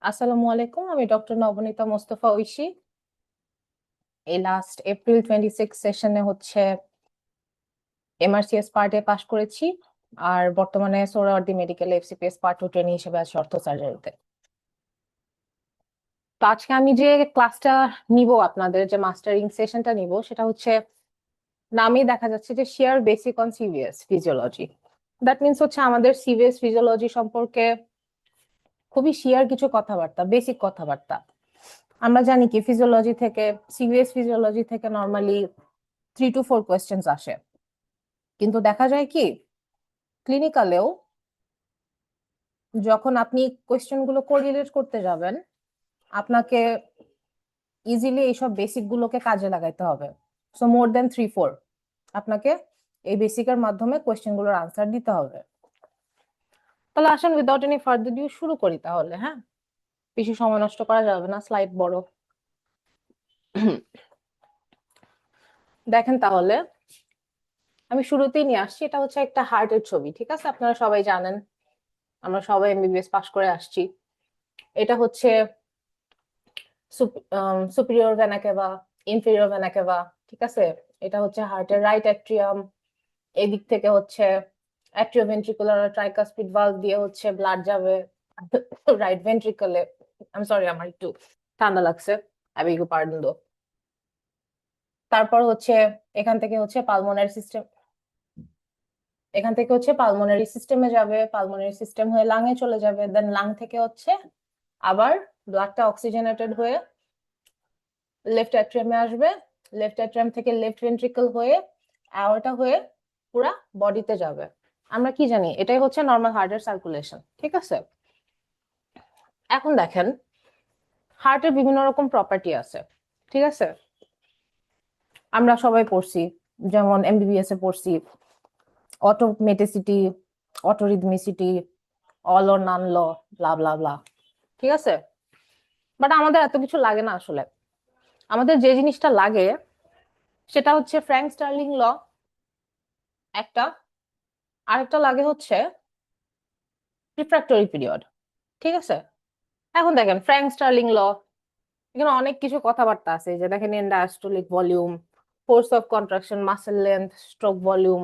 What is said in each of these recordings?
আসসালামু আলাইকুম, আমি ডক্টর নবনীতা মোস্তফা ঐশী। এই লাস্ট এপ্রিল 26 সেশনে হচ্ছে এমআরসিএস পার্ট এ পাশ করেছি, আর বর্তমানে Suhrawardy medical FCPS part 2 training হিসেবে আছি অর্থো সার্জারিতে। তো আজকে আমি যে ক্লাসটা নিব, আপনাদের যে মাস্টারিং সেশনটা নিব, সেটা হচ্ছে নামেই দেখা যাচ্ছে যে share basic on CVS physiology. That means হচ্ছে আমাদের সিভিএস ফিজিওলজি সম্পর্কে খুবই শেয়ার কিছু কথাবার্তা, বেসিক কথাবার্তা। আমরা জানি কি ফিজিওলজি থেকে, সিভিএস ফিজিওলজি থেকে নর্মালি 3 to 4 কোয়েশ্চেন্স আসে, কিন্তু দেখা যায় কি ক্লিনিক্যালেও যখন আপনি কোয়েশ্চেন গুলো কোরিলেট করতে যাবেন, আপনাকে ইজিলি এইসব বেসিক গুলোকে কাজে লাগাইতে হবে। সো মোর দেন 3-4 আপনাকে এই বেসিকের মাধ্যমে কোয়েশ্চেন গুলোর আনসার দিতে হবে। তাহলে আসেন উইদাউট এনি ফার্দার ডিউ শুরু করি তাহলে। হ্যাঁ, বেশি সময় নষ্ট করা যাবে না, স্লাইড বড়। দেখেন তাহলে আমি শুরুতেই নিয়ে আসছি, এটা হচ্ছে একটা হার্টের ছবি। ঠিক আছে, আপনারা সবাই জানেন, আমরা সবাই এমবিবিএস পাস করে আসছি। এটা হচ্ছে সুপিরিয়র ভেনা কেভা, ইনফেরিয়র ভেনা কেভা। ঠিক আছে, এটা হচ্ছে হার্টের রাইট অ্যাট্রিয়াম। এদিক থেকে হচ্ছে অ্যাট্রিওভেন্ট্রিকুলার ট্রাইকাসপিড ভালভ দিয়ে হচ্ছে ব্লাড যাবে রাইট ভেন্ট্রিকলে। আমি সরি, আমার একটু ঠান্ডা লাগছে, আই বেগ ইউ পার্ডন দো। তারপর হচ্ছে এখান থেকে হচ্ছে পালমোনারি সিস্টেম, এখান থেকে হচ্ছে পালমোনারি সিস্টেমে যাবে, পালমোনারি সিস্টেম হয়ে লাঙে চলে যাবে, দেন লাং থেকে হচ্ছে আবার ব্লাডটা অক্সিজেনেটেড হয়ে লেফট অ্যাট্রিয়ামে আসবে, লেফট অ্যাট্রিয়াম থেকে লেফট ভেন্ট্রিকল হয়ে অ্যাওর্টা হয়ে পুরা বডিতে যাবে। আমরা কি জানি, এটাই হচ্ছে নর্মাল হার্টের সার্কুলেশন। ঠিক আছে, এখন দেখেন হার্টের বিভিন্ন রকম প্রপার্টি আছে। ঠিক আছে, আমরা সবাই পড়ছি, যেমন এমবিবিএস এ পড়ছি অটোমেটিসিটি, অটোরিদমিসিটি, অল অর নান ল, ব্লা ব্লা ব্লা। ঠিক আছে, বাট আমাদের এত কিছু লাগে না আসলে। আমাদের যে জিনিসটা লাগে সেটা হচ্ছে ফ্র্যাঙ্ক স্টার্লিং ল একটা, আরেকটা লাগে হচ্ছে রিফ্র্যাক্টরি পিরিয়ড। ঠিক আছে, এখন দেখেন ফ্র্যাঙ্ক স্টার্লিং ল, এখানে অনেক কিছু কথাবার্তা আছে, যে দেখেন diastolic volume, force of contraction, muscle length, stroke volume,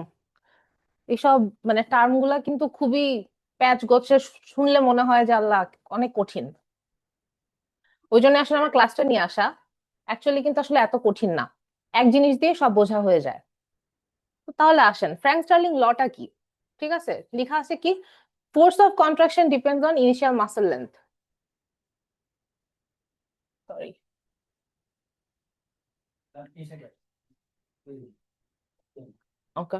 এইসব মানে টার্ম গুলা কিন্তু খুবই প্যাচ গোছে, শুনলে মনে হয় যে আল্লাহ অনেক কঠিন। ওই জন্য আসলে আমার ক্লাসটা নিয়ে আসা। অ্যাকচুয়ালি কিন্তু আসলে এত কঠিন না, এক জিনিস দিয়ে সব বোঝা হয়ে যায়। তো তাহলে আসেন ফ্র্যাঙ্ক স্টার্লিং লটা কি। ঠিক আছে, লেখা আছে কি, force of contraction depends on initial muscle length. Sorry, okay,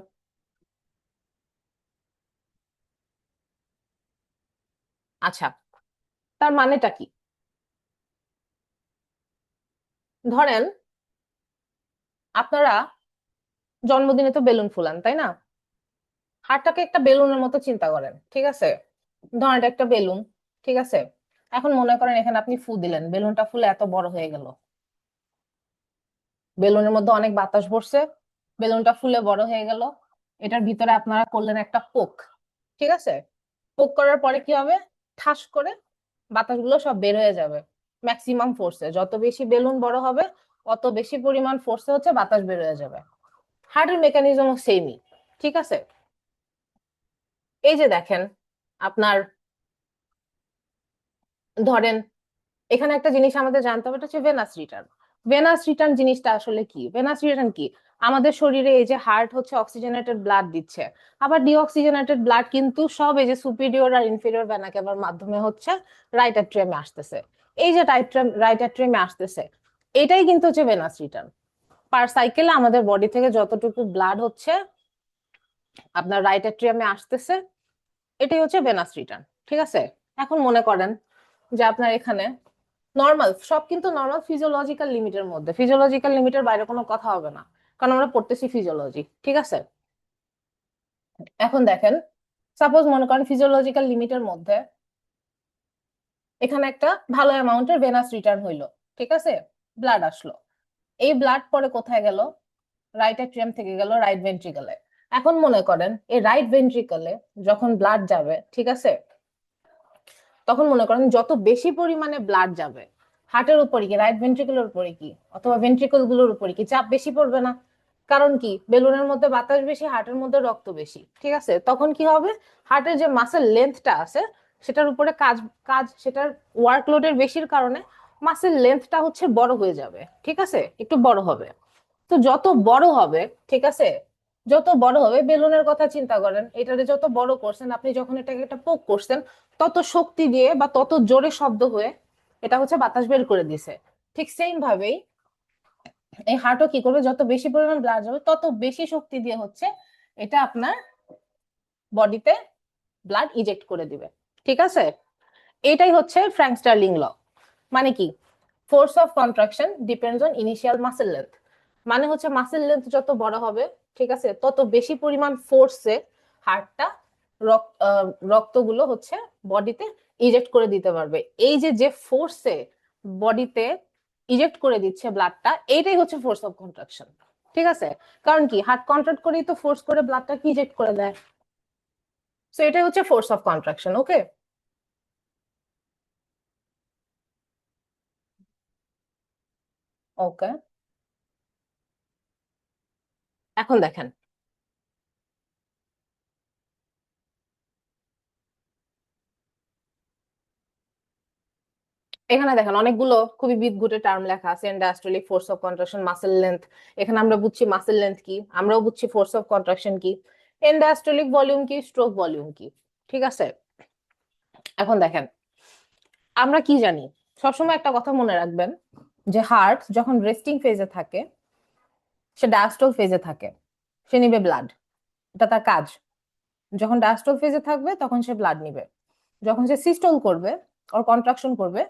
আচ্ছা, তার মানেটা কি? ধরেন আপনারা জন্মদিনে তো বেলুন ফুলান, তাই না? হার্টটাকে একটা বেলুনের মতো চিন্তা করেন। ঠিক আছে, ধরেন এটা একটা বেলুন। ঠিক আছে, এখন মনে করেন এখানে আপনি ফু দিলেন, বেলুনটা ফুলে এত বড় হয়ে গেল, বেলুনের মধ্যে অনেক বাতাস ভরছে, বেলুনটা ফুলে বড় হয়ে গেল। এটার ভিতরে আপনারা করলেন একটা পোক। ঠিক আছে, পোক করার পরে কি হবে, ঠাস করে বাতাসগুলো সব বের হয়ে যাবে ম্যাক্সিমাম ফোর্সে। যত বেশি বেলুন বড় হবে, অত বেশি পরিমাণ ফোর্সে হচ্ছে বাতাস বের হয়ে যাবে। হার্টের মেকানিজমও সেমই। ঠিক আছে, এই যে দেখেন আপনার, ধরেন এখানে একটা জিনিস আমাদের জানতে হবে, এটা হচ্ছে ভেনাস রিটার্ন। ভেনাস রিটার্ন জিনিসটা আসলে কি? ভেনাস রিটার্ন কি, আমাদের শরীরে এই যে হার্ট হচ্ছে অক্সিজেনেটেড ব্লাড দিচ্ছে, আবার ডিঅক্সিজেনেটেড ব্লাড কিন্তু সব এই যে সুপিরিয়র আর ইনফেরিয়র ভেনা কেভার মাধ্যমে হচ্ছে রাইট অ্যাট্রিয়ামে আসতেছে। এই যে রাইট অ্যাট্রিয়ামে আসতেছে, এটাই কিন্তু হচ্ছে ভেনাস রিটার্ন। পার সাইকেলে আমাদের বডি থেকে যতটুকু ব্লাড হচ্ছে আপনার রাইট অ্যাট্রিয়ামে আসতেছে, এটাই হচ্ছে ভেনাস রিটার্ন। ঠিক আছে, এখন মনে করেন যে আপনার এখানে নর্মাল সব, কিন্তু নর্মাল ফিজিওলজিক্যাল লিমিটের মধ্যে, ফিজিওলজিক্যাল লিমিটের বাইরে কোনো কথা হবে না, কারণ আমরা পড়তেছি ফিজিওলজি। ঠিক আছে, এখন দেখেন সাপোজ মনে করেন ফিজিওলজিক্যাল লিমিটের মধ্যে এখানে একটা ভালো অ্যামাউন্টের ভেনাস রিটার্ন হইলো। ঠিক আছে, ব্লাড আসলো, এই ব্লাড পরে কোথায় গেল, রাইট অ্যাট্রিয়াম থেকে গেল রাইট ভেন্ট্রিকলে। এখন মনে করেন এই রাইট ভেন্ট্রিকলে যখন ব্লাড যাবে, ঠিক আছে, তখন মনে করেন যত বেশি পরিমাণে ব্লাড যাবে হার্টের উপরে কি, রাইট ভেন্ট্রিকুলের উপরে কি অথবা ভেন্ট্রিকল গুলোর উপরে কি চাপ বেশি পড়বে না? কারণ কি, বেলুনের মধ্যে বাতাস বেশি, হার্টের মধ্যে রক্ত বেশি, ঠিক আছে? তখন কি হবে, হার্টের যে মাসেল লেন্থটা আছে সেটার উপরে কাজ কাজ সেটার ওয়ার্কলোডের বেশির কারণে মাসেল লেন্থটা হচ্ছে বড় হয়ে যাবে, ঠিক আছে, একটু বড় হবে। তো যত বড় হবে, ঠিক আছে, যত বড় হবে, বেলুনের কথা চিন্তা করেন, এটারে যত বড় করছেন আপনি, যখন এটাকে একটা পোক করছেন তত শক্তি দিয়ে বা তত জোরে শব্দ হয়ে এটা হচ্ছে বাতাস বের করে দিছে। ঠিক সেম ভাবেই এই হার্টও কি করবে, যত বেশি পরিমাণ ব্লাড যাবে তত বেশি শক্তি দিয়ে হচ্ছে এটা আপনার বডিতে ব্লাড ইজেক্ট করে দিবে, ঠিক আছে? এটাই হচ্ছে ফ্র্যাঙ্ক স্টার্লিং ল। মানে কি, force of contraction depends on initial muscle length. মানে হচ্ছে মাসেল লেন্থ যত বড় হবে, ঠিক আছে, তত বেশি পরিমাণ ফোর্সে হার্টটা রক্তগুলো হচ্ছে বডিতে ইজেক্ট করে দিতে পারবে। এই যে যে ফোর্সে বডিতে ইজেক্ট করে দিচ্ছে ব্লাডটা, এইটাই হচ্ছে ফোর্স অফ কন্ট্রাকশন, ঠিক আছে? কারণ কি, হার্ট কন্ট্রাক্ট করেই তো ফোর্স করে ব্লাডটা কি ইজেক্ট করে দেয়। তো এটাই হচ্ছে ফোর্স অফ কন্ট্রাকশন। ওকে, ওকে, এখন দেখেন, এখানে দেখেন অনেকগুলো খুবই বিদঘুটে টার্ম লেখা আছে, এন্ডাস্ট্রোলিক force of contraction, muscle length. এখানে আমরা বুঝছি মাসেল লেন্থ কি, আমরাও বুঝছি ফোর্স অফ কন্ট্রাকশন কি, এন্ডাস্ট্রোলিক ভলিউম কি, স্ট্রোক ভলিউম কি, ঠিক আছে? এখন দেখেন, আমরা কি জানি, সবসময় একটা কথা মনে রাখবেন, যে হার্ট যখন রেস্টিং ফেজে থাকে, সে ডায়াস্টল ফেজে থাকে, সে নিবে ব্লাড, এটা তার কাজ। যখন ডায়াস্টল ফেজে থাকবে তখন সে ব্লাড নিবে, যখন সে সিস্টল করবে ওর কন্ট্রাকশন করবে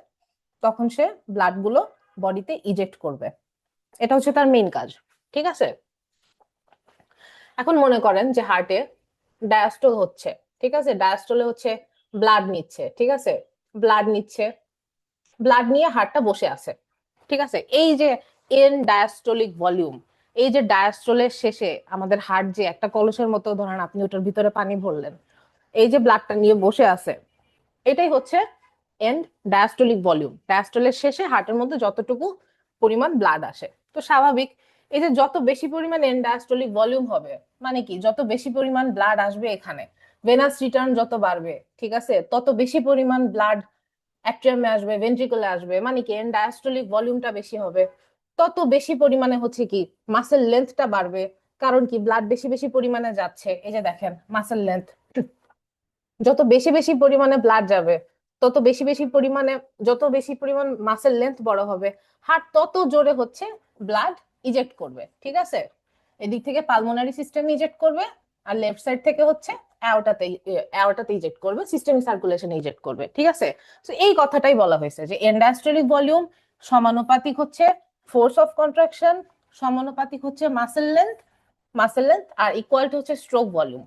তখন সে ব্লাড গুলো বডিতে ইজেক্ট করবে। এটা হচ্ছে তার মেইন কাজ, ঠিক আছে? এখন মনে করেন যে হার্টে ডায়াস্টল হচ্ছে, ঠিক আছে, ডায়াস্টলে হচ্ছে ব্লাড নিচ্ছে, ঠিক আছে, ব্লাড নিচ্ছে, ব্লাড নিয়ে হার্টটা বসে আছে, ঠিক আছে। এই যে এন ডায়াস্টলিক ভলিউম, এই যে ডায়াস্টলের শেষে আমাদের হার্ট যে একটা কলসের মতো, ধরেন আপনি ওটার ভিতরে পানি ভরলেন, এই যে ব্লাডটা নিয়ে বসে আছে, এটাই হচ্ছে এন্ড ডায়াস্টলিক ভলিউম। ডায়াস্টলের শেষে হার্টের মধ্যে যতটুকু পরিমাণ ব্লাড আসে, তো স্বাভাবিক এই যে যত বেশি পরিমাণ এন্ড ডায়াস্টলিক ভলিউম হবে, মানে কি, যত বেশি পরিমাণ ব্লাড আসবে এখানে, ভেনাস রিটার্ন যত বাড়বে, ঠিক আছে, তত বেশি পরিমাণ ব্লাড অ্যাট্রিয়ামে আসবে, ভেন্ট্রিকলে আসবে, মানে কি এন্ড ডায়াস্টলিক ভলিউমটা বেশি হবে, তত বেশি পরিমাণে হচ্ছে কি মাসেল লেন্থটা বাড়বে। কারণ কি, ব্লাড বেশি বেশি পরিমাণে যাচ্ছে, এই যে দেখেন মাসেল লেন্থ, যত বেশি বেশি পরিমাণে ব্লাড যাবে তত বেশি বেশি পরিমাণে, যত বেশি পরিমাণ মাসেল লেন্থ বড় হবে, হার্ট তত জোরে হচ্ছে ব্লাড ইজেক্ট করবে, ঠিক আছে? এদিক থেকে পালমোনারি সিস্টেম ইজেক্ট করবে, আর লেফট সাইড থেকে হচ্ছে অ্যাওর্টাতে অ্যাওর্টাতে ইজেক্ট করবে, সিস্টেমিক সার্কুলেশন ইজেক্ট করবে, ঠিক আছে? তো এই কথাটাই বলা হয়েছে যে এন্ডাস্ট্রিয়ালিক ভলিউম সমানুপাতিক হচ্ছে ফোর্স অফ কন্ট্রাকশন, সমানুপাতিক হচ্ছে মাসেল লেন্থ আর ইকুয়াল টু হচ্ছে স্ট্রোক ভলিউম।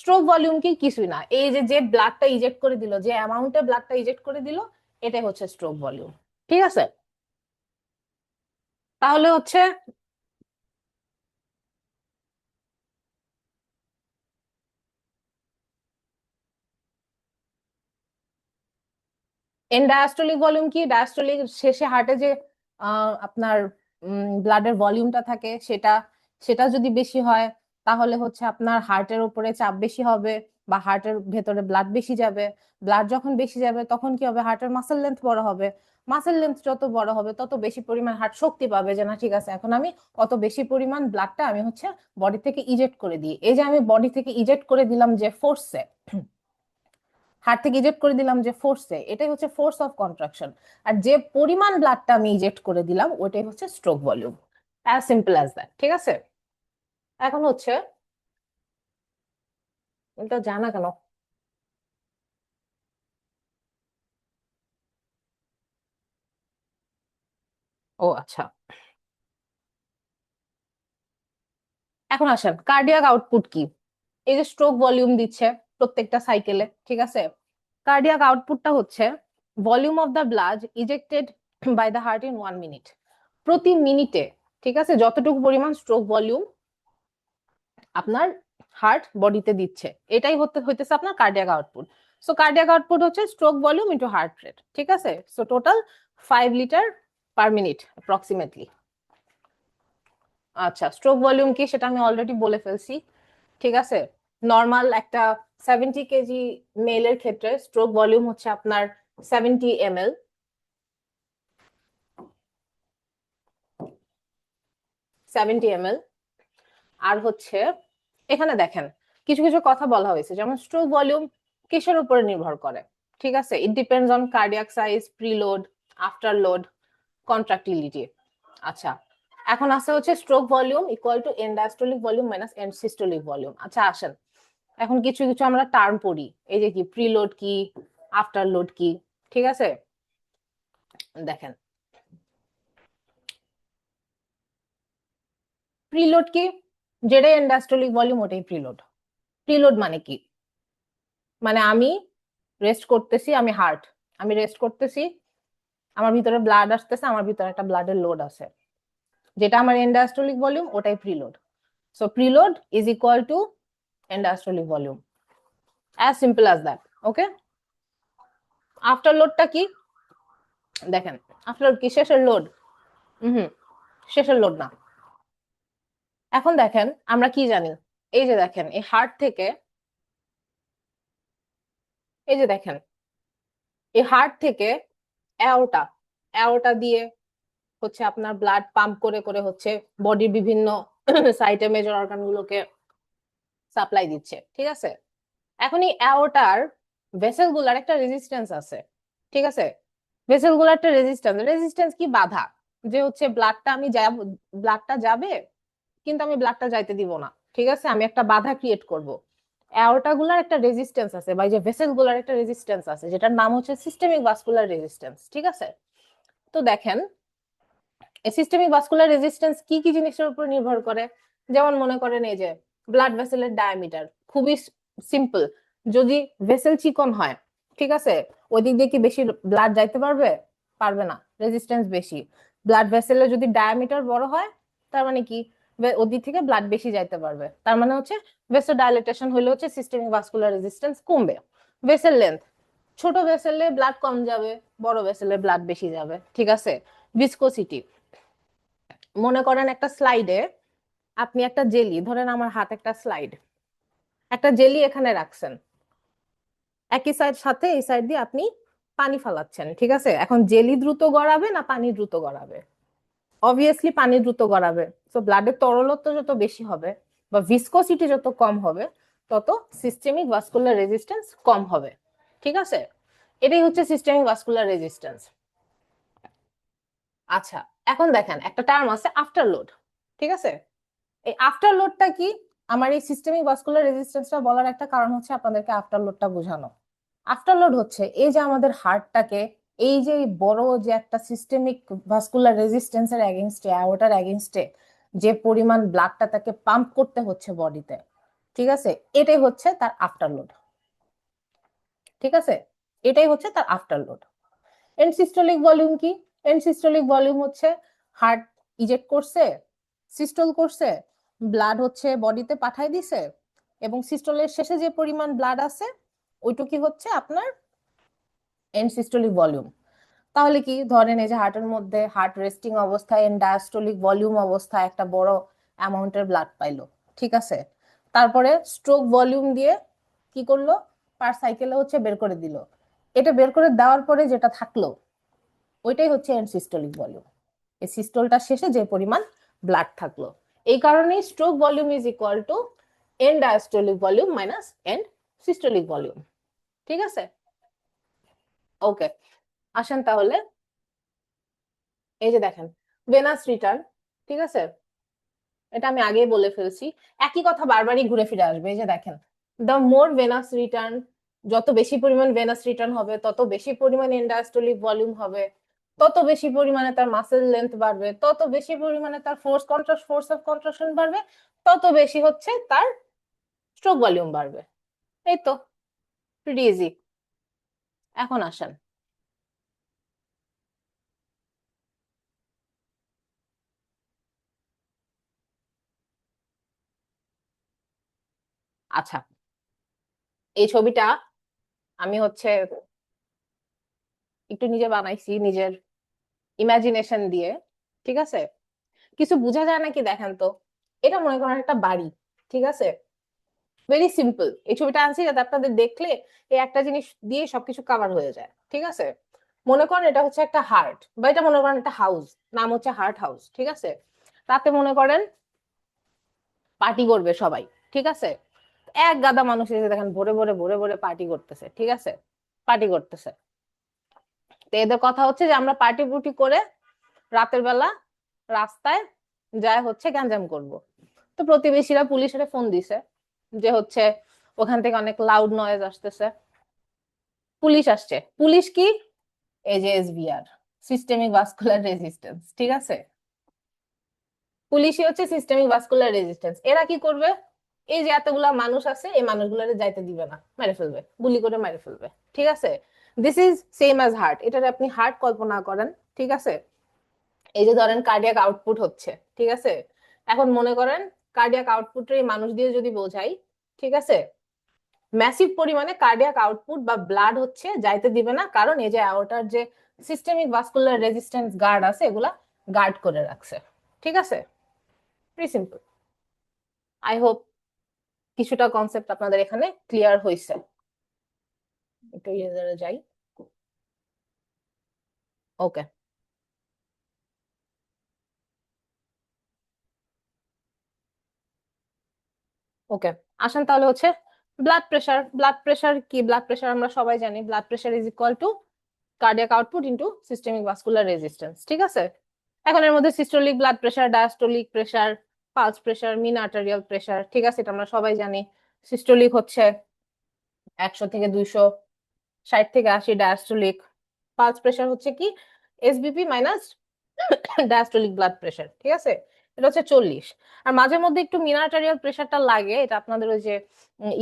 স্ট্রোক ভলিউম কি, কিছুই না, এই যে যে ব্লাডটা ইজেক্ট করে দিল, যে অ্যামাউন্টে ব্লাডটা ইজেক্ট করে দিল, এটাই হচ্ছে স্ট্রোক ভলিউম, ঠিক আছে? তাহলে হচ্ছে এন ডায়াস্টলিক ভলিউম কি, ডায়াস্টলিক শেষে হার্টে যে আপনার ব্লাডের ভলিউমটা থাকে, সেটা সেটা যদি বেশি হয় তাহলে হচ্ছে আপনার হার্টের উপরে চাপ বেশি হবে, বা হার্টের ভেতরে ব্লাড বেশি যাবে। ব্লাড যখন বেশি যাবে তখন কি হবে, হার্টের মাসেল লেন্থ বড় হবে, মাসেল লেন্থ যত বড় হবে তত বেশি পরিমাণ হার্ট শক্তি পাবে, যে না ঠিক আছে, এখন আমি অত বেশি পরিমাণ ব্লাডটা আমি হচ্ছে বডি থেকে ইজেক্ট করে দিই। এই যে আমি বডি থেকে ইজেক্ট করে দিলাম যে ফোর্সে, হার্ট থেকে ইজেক্ট করে দিলাম যে ফোর্সে, এটাই হচ্ছে ফোর্স অফ কন্ট্রাকশন। আর যে পরিমাণ ব্লাডটা আমি ইজেক্ট করে দিলাম ওইটাই হচ্ছে stroke volume. As simple as that, ঠিক আছে? এখন হচ্ছে, এটা জানা কেন? ও আচ্ছা, এখন আসেন কার্ডিয়াক আউটপুট কি। এই যে স্ট্রোক ভলিউম দিচ্ছে প্রত্যেকটা সাইকেলে, ঠিক আছে, কার্ডিয়াক আউটপুটটা হচ্ছে volume of the blood ejected by the heart in 1 minute. প্রতি মিনিটে, ঠিক আছে, যতটুকু পরিমাণ স্ট্রোক ভলিউম আপনার হার্ট বডিতে দিচ্ছে, এটাই হইতেছে আপনার cardiac output. So cardiac output হচ্ছে stroke volume into heart rate, ঠিক আছে? So total 5 litre per minute approximately. আচ্ছা, স্ট্রোক ভলিউম কি সেটা আমি অলরেডি বলে ফেলছি, ঠিক আছে? নর্মাল একটা 70 কেজি মেলের ক্ষেত্রে স্ট্রোক ভলিউম হচ্ছে আপনার 70 ml, 70 ml। আর হচ্ছে এখানে দেখেন কিছু কিছু কথা বলা হয়েছে, যেমন স্ট্রোক ভলিউম কিসের উপরে নির্ভর করে, ঠিক আছে? It depends on cardiac size, preload, afterload, contractility. আচ্ছা, এখন আছে হচ্ছে stroke volume equal to end diastolic volume minus end systolic volume. আচ্ছা আসেন এখন কিছু কিছু আমরা টার্ম পড়ি, এই যে কি প্রিলোড কি, আফটার লোড কি, ঠিক আছে? দেখেন প্রিলোড কি, যেটাই এন্ড ডায়াস্টোলিক ভলিউম ওটাই প্রিলোড। প্রিলোড মানে কি, মানে আমি রেস্ট করতেছি, আমি হার্ট, আমি রেস্ট করতেছি, আমার ভিতরে ব্লাড আসতেছে, আমার ভিতরে একটা ব্লাডের লোড আছে, যেটা আমার এন্ড ডায়াস্টোলিক ভলিউম ওটাই preload. So preload is equal to end diastolic volume, as simple as that. Okay, after লোডটা কি দেখেন, আফটার লোড কি শেষের লোড? হুম, শেষের লোড না। এখন দেখেন আমরা কি জানি, এই যে দেখেন এই হার্ট থেকে, এই যে দেখেন এই হার্ট থেকে অ্যাওর্টা, অ্যাওর্টা দিয়ে হচ্ছে আপনার ব্লাড পাম্প করে করে হচ্ছে বডির বিভিন্ন সাইটে মেজর অর্গান গুলোকে সাপ্লাই দিচ্ছে, ঠিক আছে? এখন এই অ্যাওর্টার ভেসেল গুলার একটা রেজিস্ট্যান্স আছে, ঠিক আছে? ভেসেল গুলার একটা রেজিস্ট্যান্স, রেজিস্ট্যান্স কি বাধা, যে হচ্ছে ব্লাডটা আমি যাব, ব্লাডটা যাবে কিন্তু আমি ব্লাডটা যাইতে দিব না, ঠিক আছে? আমি একটা বাধা ক্রিয়েট করব। অ্যাওর্টা গুলার একটা রেজিস্ট্যান্স আছে, বা যে ভেসেল গুলার একটা রেজিস্ট্যান্স আছে, যেটার নাম হচ্ছে সিস্টেমিক ভাস্কুলার রেজিস্ট্যান্স, ঠিক আছে? তো দেখেন এই সিস্টেমিক ভাস্কুলার রেজিস্ট্যান্স কি কি জিনিসের উপর নির্ভর করে, যেমন মনে করেন এই যে ব্লাড ভেসেলের ডায়ামিটার, খুবই সিম্পল। যদি ভেসেল চিকন হয়, ঠিক আছে, ওই দিক দিয়ে কি বেশি ব্লাড যাইতে পারবে? পারবে না, রেজিস্ট্যান্স বেশি। ব্লাড ভেসেলের যদি ডায়ামিটার বড় হয়, তার মানে কি ওদিক থেকে ব্লাড বেশি যাইতে পারবে, তার মানে হচ্ছে ভেসো ডাইলেটেশন হলে হচ্ছে সিস্টেমিক ভাস্কুলার রেজিস্ট্যান্স কমবে। ভেসেল লেন্থ, ছোট ভেসেলে ব্লাড কম যাবে, বড় ভেসেলে ব্লাড বেশি যাবে, ঠিক আছে? ভিসকোসিটি, মনে করেন একটা স্লাইডে আপনি একটা জেলি, ধরেন আমার হাত একটা স্লাইড, একটা জেলি এখানে রাখছেন, একই সাইড সাথে এই সাইড দিয়ে আপনি পানি ফালাচ্ছেন, ঠিক আছে? এখন জেলি দ্রুত গড়াবে না পানি দ্রুত গড়াবে? অবভিয়াসলি পানি দ্রুত গড়াবে। তো ব্লাডের তরলত্ব যত বেশি হবে বা ভিসকোসিটি যত কম হবে, তত সিস্টেমিক ভাস্কুলার রেজিস্ট্যান্স কম হবে, ঠিক আছে? এটাই হচ্ছে সিস্টেমিক ভাস্কুলার রেজিস্ট্যান্স। আচ্ছা, এখন দেখেন একটা টার্ম আছে আফটার লোড, ঠিক আছে? এই আফটার লোডটা কি, আমার এই সিস্টেমিক ভাস্কুলার রেজিস্ট্যান্সটা বলার একটা কারণ হচ্ছে আপনাদেরকে আফটার লোডটা বোঝানো। আফটার লোড হচ্ছে এই যে আমাদের হার্টটাকে, এই যে বড় যে একটা সিস্টেমিক ভাস্কুলার রেজিস্ট্যান্সের এগেইনস্টে, ওটার এগেইনস্টে যে পরিমাণ ব্লাডটা তাকে পাম্প করতে হচ্ছে বডিতে, ঠিক আছে? এটাই হচ্ছে তার আফটার লোড, ঠিক আছে? এটাই হচ্ছে তার afterload. End systolic volume কি, এন্ড সিস্টোলিক ভলিউম হচ্ছে হার্ট ইজেক্ট করছে, সিস্টোল করছে, ব্লাড হচ্ছে বডিতে পাঠাই দিছে, এবং সিস্টোলের শেষে যে পরিমাণ ব্লাড আছে ওইটুকি হচ্ছে আপনার এন্ড সিস্টোলিক ভলিউম। তাহলে কি ধরেন এই যে হার্টের মধ্যে হার্ট রেস্টিং অবস্থায় এন্ড ডায়াস্টোলিক ভলিউম অবস্থায় একটা বড় অ্যামাউন্টের ব্লাড পাইলো, ঠিক আছে? তারপরে স্ট্রোক ভলিউম দিয়ে কি করলো, পার সাইকেলে হচ্ছে বের করে দিল, এটা বের করে দেওয়ার পরে যেটা থাকলো ওইটাই হচ্ছে এন্ড সিস্টোলিক ভলিউম। এই সিস্টোলটা শেষে যে পরিমাণ ব্লাড থাকলো, এই কারণেই stroke volume is equal to end diastolic volume minus end systolic volume, ঠিক আছে? ওকে, আসেন তাহলে এই যে দেখেন ভেনাস রিটার্ন, ঠিক আছে? এটা আমি আগেই বলে ফেলছি, একই কথা বারবারই ঘুরে ফিরে আসবে। এই যে দেখেন দ্য মোর ভেনাস রিটার্ন, যত বেশি পরিমাণ ভেনাস রিটার্ন হবে তত বেশি পরিমাণ এন্ডাস্টোলিক ভলিউম হবে, তত বেশি পরিমাণে তার মাসেল লেন্থ বাড়বে, তত বেশি পরিমাণে তার ফোর্স অফ কন্ট্রাকশন বাড়বে, তত বেশি হচ্ছে তার স্ট্রোক ভলিউম বাড়বে। এই তো, প্রিটি ইজি। এখন আসেন, আচ্ছা এই ছবিটা আমি হচ্ছে একটু নিজে বানাইছি নিজের ইমাজিনেশন দিয়ে, ঠিক আছে? কিছু বোঝা যায় নাকি দেখেন তো। এটা মনে করেন একটা বাড়ি, ঠিক আছে? Very simple. এই ছবিটা আনছি যাতে আপনাদের দেখলে এই একটা জিনিস দিয়ে সবকিছু কভার হয়ে যায়, ঠিক আছে? মনে করেন এটা হচ্ছে একটা হার্ট, বা এটা মনে করেন একটা হাউস, নাম হচ্ছে হার্ট হাউস, ঠিক আছে? তাতে মনে করেন পার্টি করবে সবাই, ঠিক আছে? এক গাদা মানুষ এসে দেখেন ভোরে ভোরে ভোরে ভোরে পার্টি করতেছে, ঠিক আছে? পার্টি করতেছে। তো এদের কথা হচ্ছে যে আমরা পার্টি পুটি করে রাতের বেলা রাস্তায় যায় হচ্ছে গ্যাঞ্জাম করব। তো প্রতিবেশীরা পুলিশের ফোন দিছে যে হচ্ছে ওখান থেকে অনেক লাউড নয়েজ আসতেছে। পুলিশ আসছে। পুলিশ কি? এই যে এসবিআর, সিস্টেমিক ভাস্কুলার রেজিস্ট্যান্স, ঠিক আছে? পুলিশই হচ্ছে সিস্টেমিক ভাস্কুলার রেজিস্ট্যান্স। এরা কি করবে? এই যে এতগুলা মানুষ আছে, এই মানুষগুলোরে যাইতে দিবে না, মেরে ফেলবে, গুলি করে মেরে ফেলবে, ঠিক আছে? This is same as heart. এটার আপনি হার্ট কল্পনা করেন, ঠিক আছে? এই যে ধরেন কার্ডিয়াক আউটপুট হচ্ছে, ঠিক আছে? এখন মনে করেন কার্ডিয়াক আউটপুট এই মানুষ দিয়ে যদি বোঝাই, ঠিক আছে? ম্যাসিভ পরিমাণে কার্ডিয়াক আউটপুট বা ব্লাড হচ্ছে যাইতে দিবে না, কারণ এই যে আওটার যে সিস্টেমিক ভাস্কুলার রেজিস্ট্যান্স গার্ড আছে এগুলা গার্ড করে রাখছে, ঠিক আছে? Very simple. আই হোপ কিছুটা কনসেপ্ট আপনাদের এখানে ক্লিয়ার হয়েছে। একটু ইয়ে যাই। ওকে, ওকে। আসেন তাহলে হচ্ছে ব্লাড প্রেশার। ব্লাড প্রেশার কি? ব্লাড প্রেশার আমরা সবাই জানি, blood pressure is equal to cardiac output into systemic vascular resistance, ঠিক আছে? এখন এর মধ্যে systolic blood pressure, diastolic pressure, pulse pressure, mean arterial pressure, ঠিক আছে? এটা আমরা সবাই জানি। সিস্টোলিক হচ্ছে 100 থেকে 200, 60 থেকে 80। ডায়াস্টোলিক পালস প্রেশার হচ্ছে কি? SBP minus diastolic blood pressure, ঠিক আছে? এটা হচ্ছে 40। আর মাঝে মধ্যে একটু মিন আর্টারিয়াল প্রেশারটা লাগে, এটা আপনাদের ওই যে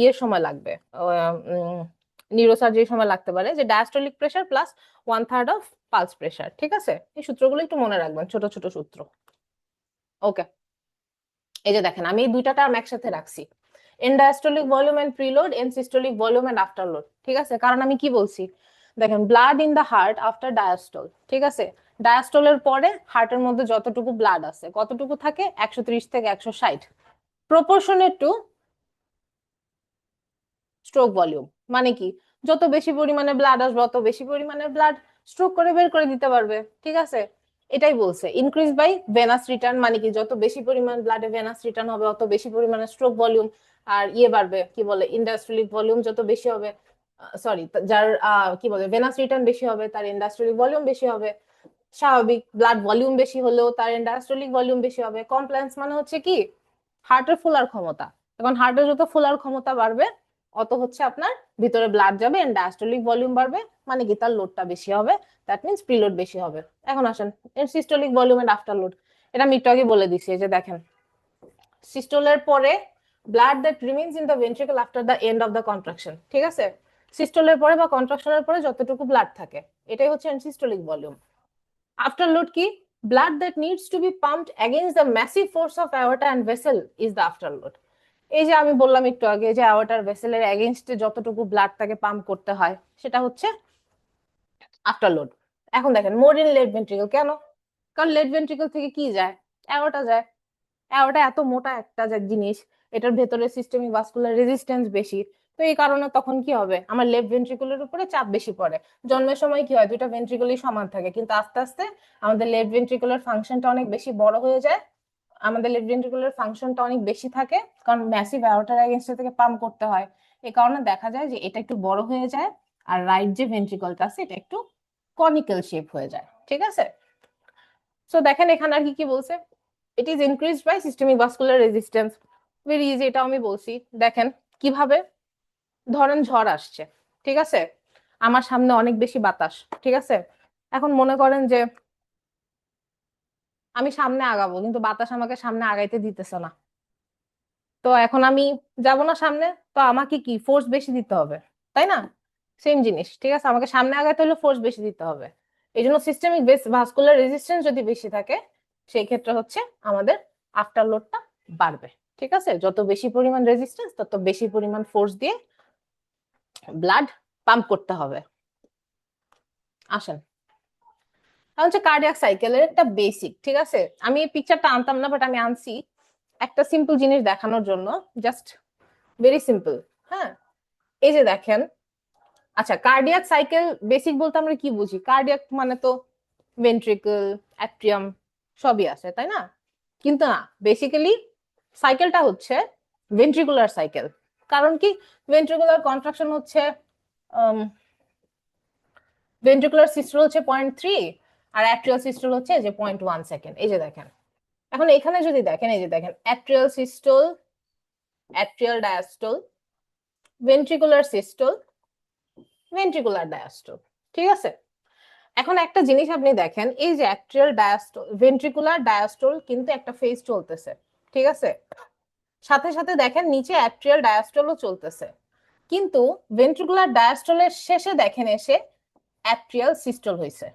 ইয়ের সময় লাগবে, নিউরোসার্জারির সময় লাগতে পারে, যে diastolic pressure plus 1/3 of pulse pressure, ঠিক আছে? এই সূত্রগুলো একটু মনে রাখবেন, ছোট ছোট সূত্র। ওকে, এই যে দেখেন আমি এই দুইটা টার্ম একসাথে রাখছি, end diastolic volume and preload, end systolic volume and afterload, ঠিক আছে? কারণ আমি কি বলছি, দেখেন blood in the heart after diastole, ঠিক আছে? ডায়াস্টলের পরে হার্টের মধ্যে যতটুকু ব্লাড আছে কতটুকু থাকে? 130 থেকে 160, প্রপোর্শনেট টু স্ট্রোক ভলিউম। মানে কি? যত বেশি পরিমাণে ব্লাড আসবে অত বেশি পরিমাণে ব্লাড স্ট্রোক করে বের করে দিতে পারবে, ঠিক আছে? এটাই বলছে ইনক্রিজ বাই ভেনাস রিটার্ন। মানে কি? যত বেশি পরিমাণ ব্লাডে ভেনাস রিটার্ন হবে অত বেশি পরিমাণে স্ট্রোক ভলিউম আর ইয়ে বাড়বে, কি বলে, ইন্ডাস্ট্রিয়ালিক ভলিউম যত বেশি হবে, সরি, যার কি বলে ভেনাস রিটার্ন বেশি হবে তার ইন্ডাস্ট্রিয়ালিক ভলিউম বেশি হবে। স্বাভাবিক ব্লাড ভলিউম বেশি হলেও তার ইন্ডাস্ট্রিয়ালিক ভলিউম বেশি হবে। কমপ্লায়েন্স মানে হচ্ছে কি? হার্টের ফুলার ক্ষমতা। এখন হার্টের যত ফুলার ক্ষমতা বাড়বে অত হচ্ছে আপনার ভিতরে ব্লাড যাবে এন্ড ডায়াস্টোলিক ভলিউম বাড়বে, মানে কি তার লোডটা বেশি হবে, দ্যাট মিন্স প্রিলোড বেশি হবে। এখন আসেন এর systolic volume and afterload. এটা আমি একটু আগে বলে দিচ্ছি, যে দেখেন সিস্টোলের পরে blood that remains in the ventricle after the end of the contraction, ঠিক আছে? সিস্টোলের পরে বা কন্ট্রাকশনের পরে যতটুকু ব্লাড থাকে এটাই হচ্ছে সিস্টোলিক ভলিউম। আফটার লোড কি? Blood that needs to be pumped against the massive force of aorta and vessel is the afterload. এই যে আমি বললাম একটু আগে যে অ্যাওর্টার ভেসেলের এগেইনস্টে যতটুকু ব্লাড তাকে পাম্প করতে হয় সেটা হচ্ছে আফটার লোড। এখন দেখেন মোর ইন লেফট ভেন্ট্রিকল, কেন? কারণ লেফট ভেন্ট্রিকল থেকে কি যায়? অ্যাওর্টা যায়। অ্যাওর্টা এত মোটা একটা জিনিস, এটার ভেতরে সিস্টেমিক ভাস্কুলার রেজিস্ট্যান্স বেশি। তো এই কারণে তখন কি হবে, আমার লেফট ভেন্ট্রিকুলের উপরে চাপ বেশি পড়ে। জন্মের সময় কি হয়, দুইটা ভেন্ট্রিকুলই সমান থাকে, কিন্তু আস্তে আস্তে আমাদের লেফট ভেন্ট্রিকুলার ফাংশনটা অনেক বেশি বড় হয়ে যায়। আমাদের লেফট ভেন্ট্রিকুলার ফাংশনটা অনেক বেশি থাকে, কারণ ম্যাসিভ অ্যাওর্টার এগেইনস্ট থেকে পাম্প করতে হয়। এই কারণে দেখা যায় যে এটা একটু বড় হয়ে যায়, আর রাইট যে ভেন্ট্রিকলটা আছে এটা একটু কনিক্যাল শেপ হয়ে যায়, ঠিক আছে? সো দেখেন এখানে আর কি কি বলছে, it is increased by systemic vascular resistance. Very easy, এটা আমি বলছি। দেখেন কিভাবে, ধরেন ঝড় আসছে, ঠিক আছে? আমার সামনে অনেক বেশি বাতাস, ঠিক আছে? এখন মনে করেন যে আমি সামনে আগাবো কিন্তু বাতাস আমাকে সামনে আগাইতে দিতেছে না। তো এখন আমি যাব না সামনে, তো আমাকে কি ফোর্স বেশি দিতে হবে, তাই না? সেম জিনিস, ঠিক আছে? আমাকে সামনে আগাইতে হলে ফোর্স বেশি দিতে হবে। এই জন্য সিস্টেমিক ভাস্কুলার রেজিস্ট্যান্স যদি বেশি থাকে সেই ক্ষেত্রে হচ্ছে আমাদের আফটার লোডটা বাড়বে, ঠিক আছে? যত বেশি পরিমাণ রেজিস্ট্যান্স তত বেশি পরিমাণ ফোর্স দিয়ে ব্লাড পাম্প করতে হবে। আসেন, এখন হচ্ছে কার্ডিয়াক সাইকেলের একটা বেসিক, ঠিক আছে? আমি এই পিকচারটা আনতাম না, বাট আমি আনছি একটা সিম্পল জিনিস দেখানোর জন্য, জাস্ট ভেরি সিম্পল। হ্যাঁ, এই যে দেখেন, আচ্ছা কার্ডিয়াক সাইকেল বেসিক বলতে আমরা কি বুঝি? কার্ডিয়াক মানে তো ভেন্ট্রিকল, অ্যাট্রিয়াম সবই আছে, তাই না? কিন্তু না, বেসিক্যালি সাইকেলটা হচ্ছে ভেন্ট্রিকুলার সাইকেল। কারণ কি? ভেন্ট্রিকুলার কন্ট্রাকশন হচ্ছে ভেন্ট্রিকুলার সিস্টল হচ্ছে 0.3, আর অ্যাট্রিয়াল সিস্টল হচ্ছে যে 0.1 সেকেন্ড। এই যে দেখেন, এখন এখানে যদি দেখেন, এই যে দেখেন atrial systole, atrial diastole, ventricular systole, ventricular diastole, ঠিক আছে? এখন একটা জিনিস আপনি দেখেন, এই যে অ্যাট্রিয়াল ডায়াস্টল, ভেন্ট্রিকুলার ডায়াস্টল কিন্তু একটা ফেজ চলতেছে, ঠিক আছে? সাথে সাথে দেখেন নিচে অ্যাট্রিয়াল ডায়াস্টলও চলতেছে, কিন্তু ভেন্ট্রিকুলার ডায়াস্টলের শেষে দেখেন এসে অ্যাট্রিয়াল সিস্টল হয়েছে,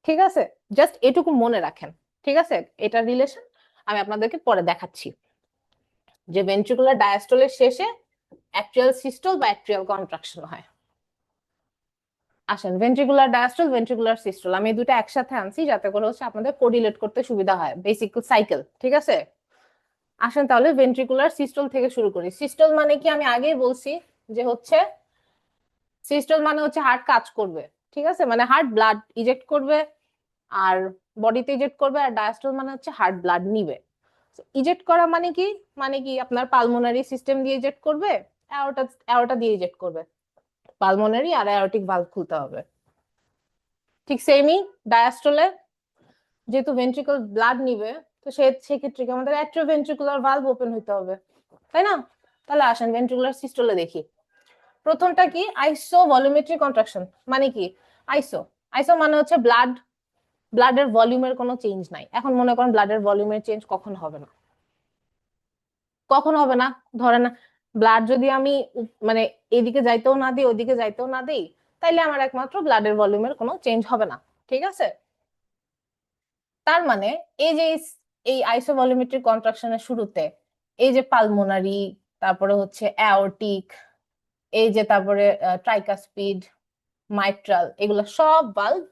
ঠিক আছে? জাস্ট এটুকু মনে রাখেন, ঠিক আছে? এটা রিলেশন আমি আপনাদেরকে পরে দেখাচ্ছি, যে ভেন্ট্রিকুলার ডায়াস্টলের শেষে অ্যাট্রিয়াল সিস্টল বা অ্যাট্রিয়াল কন্ট্রাকশন হয়। আসেন, ভেন্ট্রিকুলার ডায়াস্টল, ভেন্ট্রিকুলার সিস্টল, আমি এই দুটো একসাথে আনছি যাতে করে হচ্ছে আপনাদের কোরিলেট করতে সুবিধা হয়, বেসিক সাইকেল, ঠিক আছে? আসেন তাহলে ভেন্ট্রিকুলার সিস্টল থেকে শুরু করি। সিস্টল মানে কি আমি আগেই বলছি, যে হচ্ছে সিস্টল মানে হচ্ছে হার্ট কাজ করবে, ঠিক আছে? মানে হার্ট ব্লাড ইজেক্ট করবে আর বডিতে ইজেক্ট করবে, আর ডায়াস্টল মানে হচ্ছে হার্ট ব্লাড নিবে। ইজেক্ট করা মানে কি? মানে কি আপনার পালমোনারি সিস্টেম দিয়ে ইজেক্ট করবে, অ্যাওর্টা অ্যাওর্টা দিয়ে ইজেক্ট করবে, পালমোনারি আর অ্যাওর্টিক ভালভ খুলতে হবে। ঠিক সেমই ডায়াস্টলে যেহেতু ভেন্ট্রিকল ব্লাড নিবে, তো সেক্ষেত্রে কি আমাদের অ্যাট্রিওভেন্ট্রিকুলার ভালভ ওপেন হইতে হবে, তাই না? তাহলে আসেন ভেন্ট্রিকুলার সিস্টলে দেখি। প্রথমটা কি? আইসো ভলিউমেট্রিক কন্ট্রাকশন। মানে কি আইসো? আইসো মানে হচ্ছে ব্লাডের ভলিউমের কোনো চেঞ্জ নাই। এখন মনে করেন ব্লাডের ভলিউমের চেঞ্জ কখন হবে না? কখন হবে না? ধরেন ব্লাড যদি আমি মানে এদিকে যাইতেও না দিই, ওইদিকে যাইতেও না দিই, তাইলে আমার একমাত্র ব্লাডের ভলিউমের কোনো চেঞ্জ হবে না, ঠিক আছে? তার মানে এই যে এই আইসোভলিউমেট্রিক কন্ট্রাকশনের শুরুতে এই যে পালমোনারি, তারপরে হচ্ছে অ্যাওর্টিক, এই যে তারপরে ট্রাইকাস্পিড, মাইট্রাল, এগুলো সব ভালভ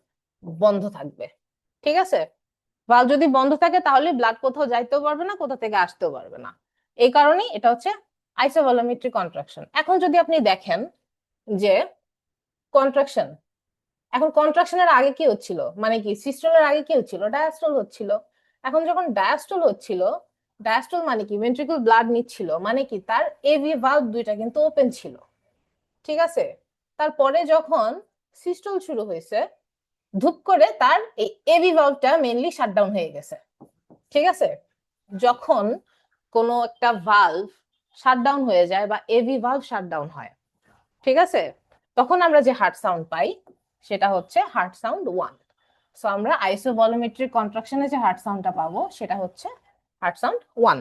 বন্ধ থাকবে, ঠিক আছে? ভালভ যদি বন্ধ থাকে তাহলে ব্লাড কোথাও যাইতেও পারবে না, কোথা থেকে আসতেও পারবে না। এই কারণেই এটা হচ্ছে আইসোভলিউমেট্রিক কন্ট্রাকশন। এখন যদি আপনি দেখেন যে কন্ট্রাকশন, এখন কন্ট্রাকশনের আগে কি হচ্ছিল? মানে কি সিস্টলের আগে কি হচ্ছিল? ডায়াস্টল হচ্ছিল। এখন যখন ডায়াস্টল হচ্ছিল, ডায়াস্টল মানে কি ভেন্ট্রিকল ব্লাড নিচ্ছিল, মানে কি তার এভি ভালভ দুইটা কিন্তু ওপেন ছিল, ঠিক আছে? তারপরে যখন সিস্টল শুরু হয়েছে, ধুপ করে তার এই এভি ভালভটা মেইনলি শাটডাউন হয়ে গেছে, ঠিক আছে? যখন কোনো একটা ভালভ শাটডাউন হয়ে যায় বা এভি ভালভ শাটডাউন হয়, ঠিক আছে, তখন আমরা যে হার্ট সাউন্ড পাই সেটা হচ্ছে হার্ট সাউন্ড 1। সো আমরা আইসোভলিউমেট্রিক কন্ট্রাকশনে যে হার্ট সাউন্ডটা পাবো সেটা হচ্ছে হার্ট সাউন্ড 1।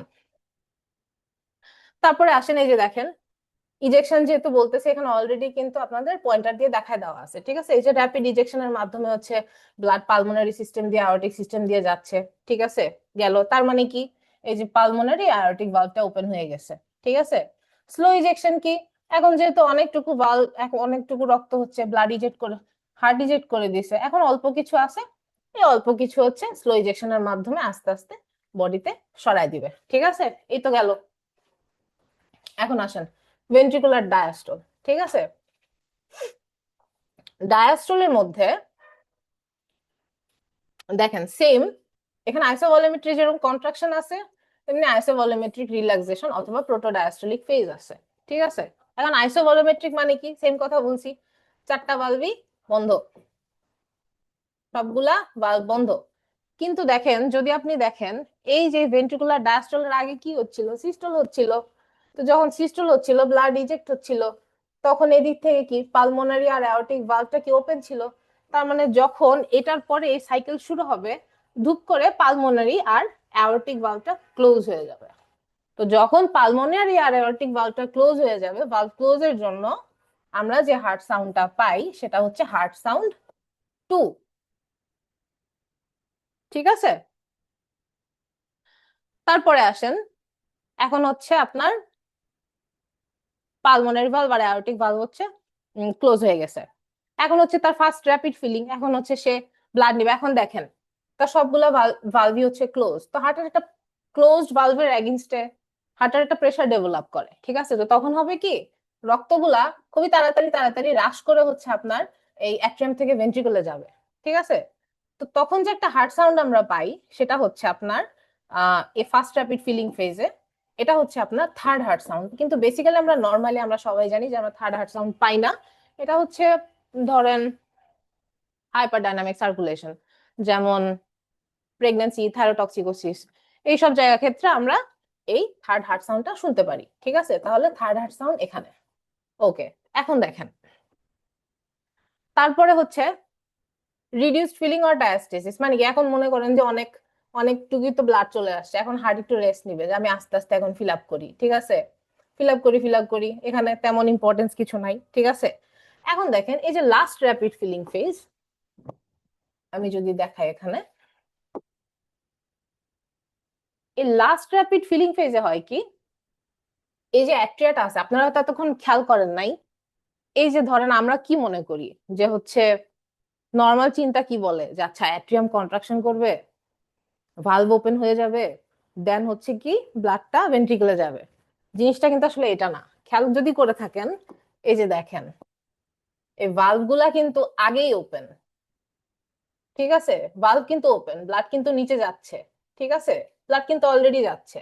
তারপরে আসেন, এই যে দেখেন ইজেকশন যেহেতু বলতেছে, এখানে অলরেডি কিন্তু আপনাদের পয়েন্টার দিয়ে দেখায় দেওয়া আছে, ঠিক আছে? এই যে র্যাপিড ইজেকশনের মাধ্যমে হচ্ছে ব্লাড পালমোনারি সিস্টেম দিয়ে আয়োটিক সিস্টেম দিয়ে যাচ্ছে, ঠিক আছে? গেল, তার মানে কি এই যে পালমোনারি আয়োটিক ভালভটা ওপেন হয়ে গেছে, ঠিক আছে? স্লো ইজেকশন কি? এখন যেহেতু অনেকটুকু ভালভ, এখন অনেকটুকু রক্ত হচ্ছে, ব্লাড ইজেক্ট করে, হার্ট ইজেক্ট করে দিছে, এখন অল্প কিছু আছে, এই অল্প কিছু হচ্ছে স্লো ইজেকশনের মাধ্যমে আস্তে আস্তে বডিতে সরাই দিবে, ঠিক আছে? এই তো গেল। এখন আসেন ভেন্ট্রিকুলার ডায়াস্টল, ঠিক আছে? ডায়াস্টলের মধ্যে দেখেন সেম, এখানে আইসোভলিউমেট্রিক যেরকম কন্ট্রাকশন আছে, তেমনি আইসোভলিউমেট্রিক রিল্যাক্সেশন অথবা প্রোটোডায়াস্টলিক ফেজ আছে, ঠিক আছে? এখন আইসোভলিউমেট্রিক মানে কি? সেম কথা বলছি, চারটা ভালভই বন্ধ, সবগুলা ভালভ বন্ধ। কিন্তু দেখেন, যদি আপনি দেখেন এই যে ভেন্ট্রিকুলার ডায়াস্টলের আগে কি হচ্ছিল? সিস্টল হচ্ছিল। তো যখন সিস্টল হচ্ছিল, ব্লাড ইজেক্ট হচ্ছিল, তখন এদিক থেকে কি পালমোনারি আর অ্যাওর্টিক ভালভটা কি ওপেন ছিল। তার মানে যখন এটার পরে এই সাইকেল শুরু হবে, ধূপ করে পালমোনারি আর অ্যাওর্টিক ভালভটা ক্লোজ হয়ে যাবে। তো যখন পালমোনারি আর অ্যাওর্টিক ভালভটা ক্লোজ হয়ে যাবে, ভালভ ক্লোজের জন্য আমরা যে হার্ট সাউন্ডটা পাই সেটা হচ্ছে হার্ট সাউন্ড 2, ঠিক আছে? তারপরে আসেন, এখন হচ্ছে আপনার পালমোনারি ভালভ আর অ্যাওর্টিক ভালভ হচ্ছে ক্লোজ হয়ে গেছে। এখন হচ্ছে তার ফার্স্ট র্যাপিড ফিলিং, এখন হচ্ছে সে ব্লাড নিবে। এখন দেখেন তার সবগুলা ভালভই হচ্ছে ক্লোজ, তো হার্টের একটা ক্লোজড ভালভের এগেইনস্টে হার্টের একটা প্রেসার ডেভেলপ করে, ঠিক আছে? তো তখন হবে কি, রক্তগুলা খুবই তাড়াতাড়ি তাড়াতাড়ি রাশ করে হচ্ছে আপনার এই অ্যাট্রিয়াম থেকে ভেন্ট্রিকলে যাবে, ঠিক আছে? তো তখন যে একটা হার্ট সাউন্ড আমরা পাই সেটা হচ্ছে আপনার এই ফার্স্ট র্যাপিড ফিলিং ফেজে, এটা হচ্ছে আপনার থার্ড হার্ট সাউন্ড। কিন্তু বেসিক্যালি আমরা নর্মালি আমরা সবাই জানি যে আমরা থার্ড হার্ট সাউন্ড পাই না। এটা হচ্ছে ধরেন হাইপারডাইনামিক সার্কুলেশন, যেমন প্রেগন্যান্সি, থাইরোটক্সিকোসিস, এইসব জায়গা ক্ষেত্রে আমরা এই থার্ড হার্ট সাউন্ডটা শুনতে পারি, ঠিক আছে? তাহলে থার্ড হার্ট সাউন্ড এখানে। ওকে, এখন দেখেন তারপরে হচ্ছে রিডিউসড ফিলিং অর ডায়াস্টেসিস, মানে কি, এখন মনে করেন যে অনেকটুকুই তো ব্লাড চলে আসছে, এখন হার্ট একটু রেস্ট নিবে, যে আমি আস্তে আস্তে এখন ফিল আপ করি, ঠিক আছে? ফিল আপ করি, এখানে তেমন ইম্পর্টেন্স কিছু নাই, ঠিক আছে? এখন দেখেন এই যে লাস্ট র্যাপিড ফিলিং ফেজ, আমি যদি দেখাই এখানে, এই লাস্ট র্যাপিড ফিলিং ফেজে হয় কি, এই যে অ্যাট্রিয়াটা আছে আপনারা তো এতক্ষণ খেয়াল করেন নাই, এই যে ধরেন আমরা কি মনে করি যে হচ্ছে নর্মাল চিন্তা কি বলে যে আচ্ছা অ্যাট্রিয়াম কন্ট্রাকশন করবে, ভালভ ওপেন হয়ে যাবে, দেন হচ্ছে কি ব্লাডটা ভেন্ট্রিকলে যাবে। জিনিসটা কিন্তু আসলে এটা না, খেয়াল যদি করে থাকেন, এই যে দেখেন এই ভালভ গুলা কিন্তু আগেই ওপেন, ঠিক আছে? ভালভ কিন্তু ওপেন, ব্লাড কিন্তু নিচে যাচ্ছে, ঠিক আছে? ব্লাড কিন্তু অলরেডি যাচ্ছে,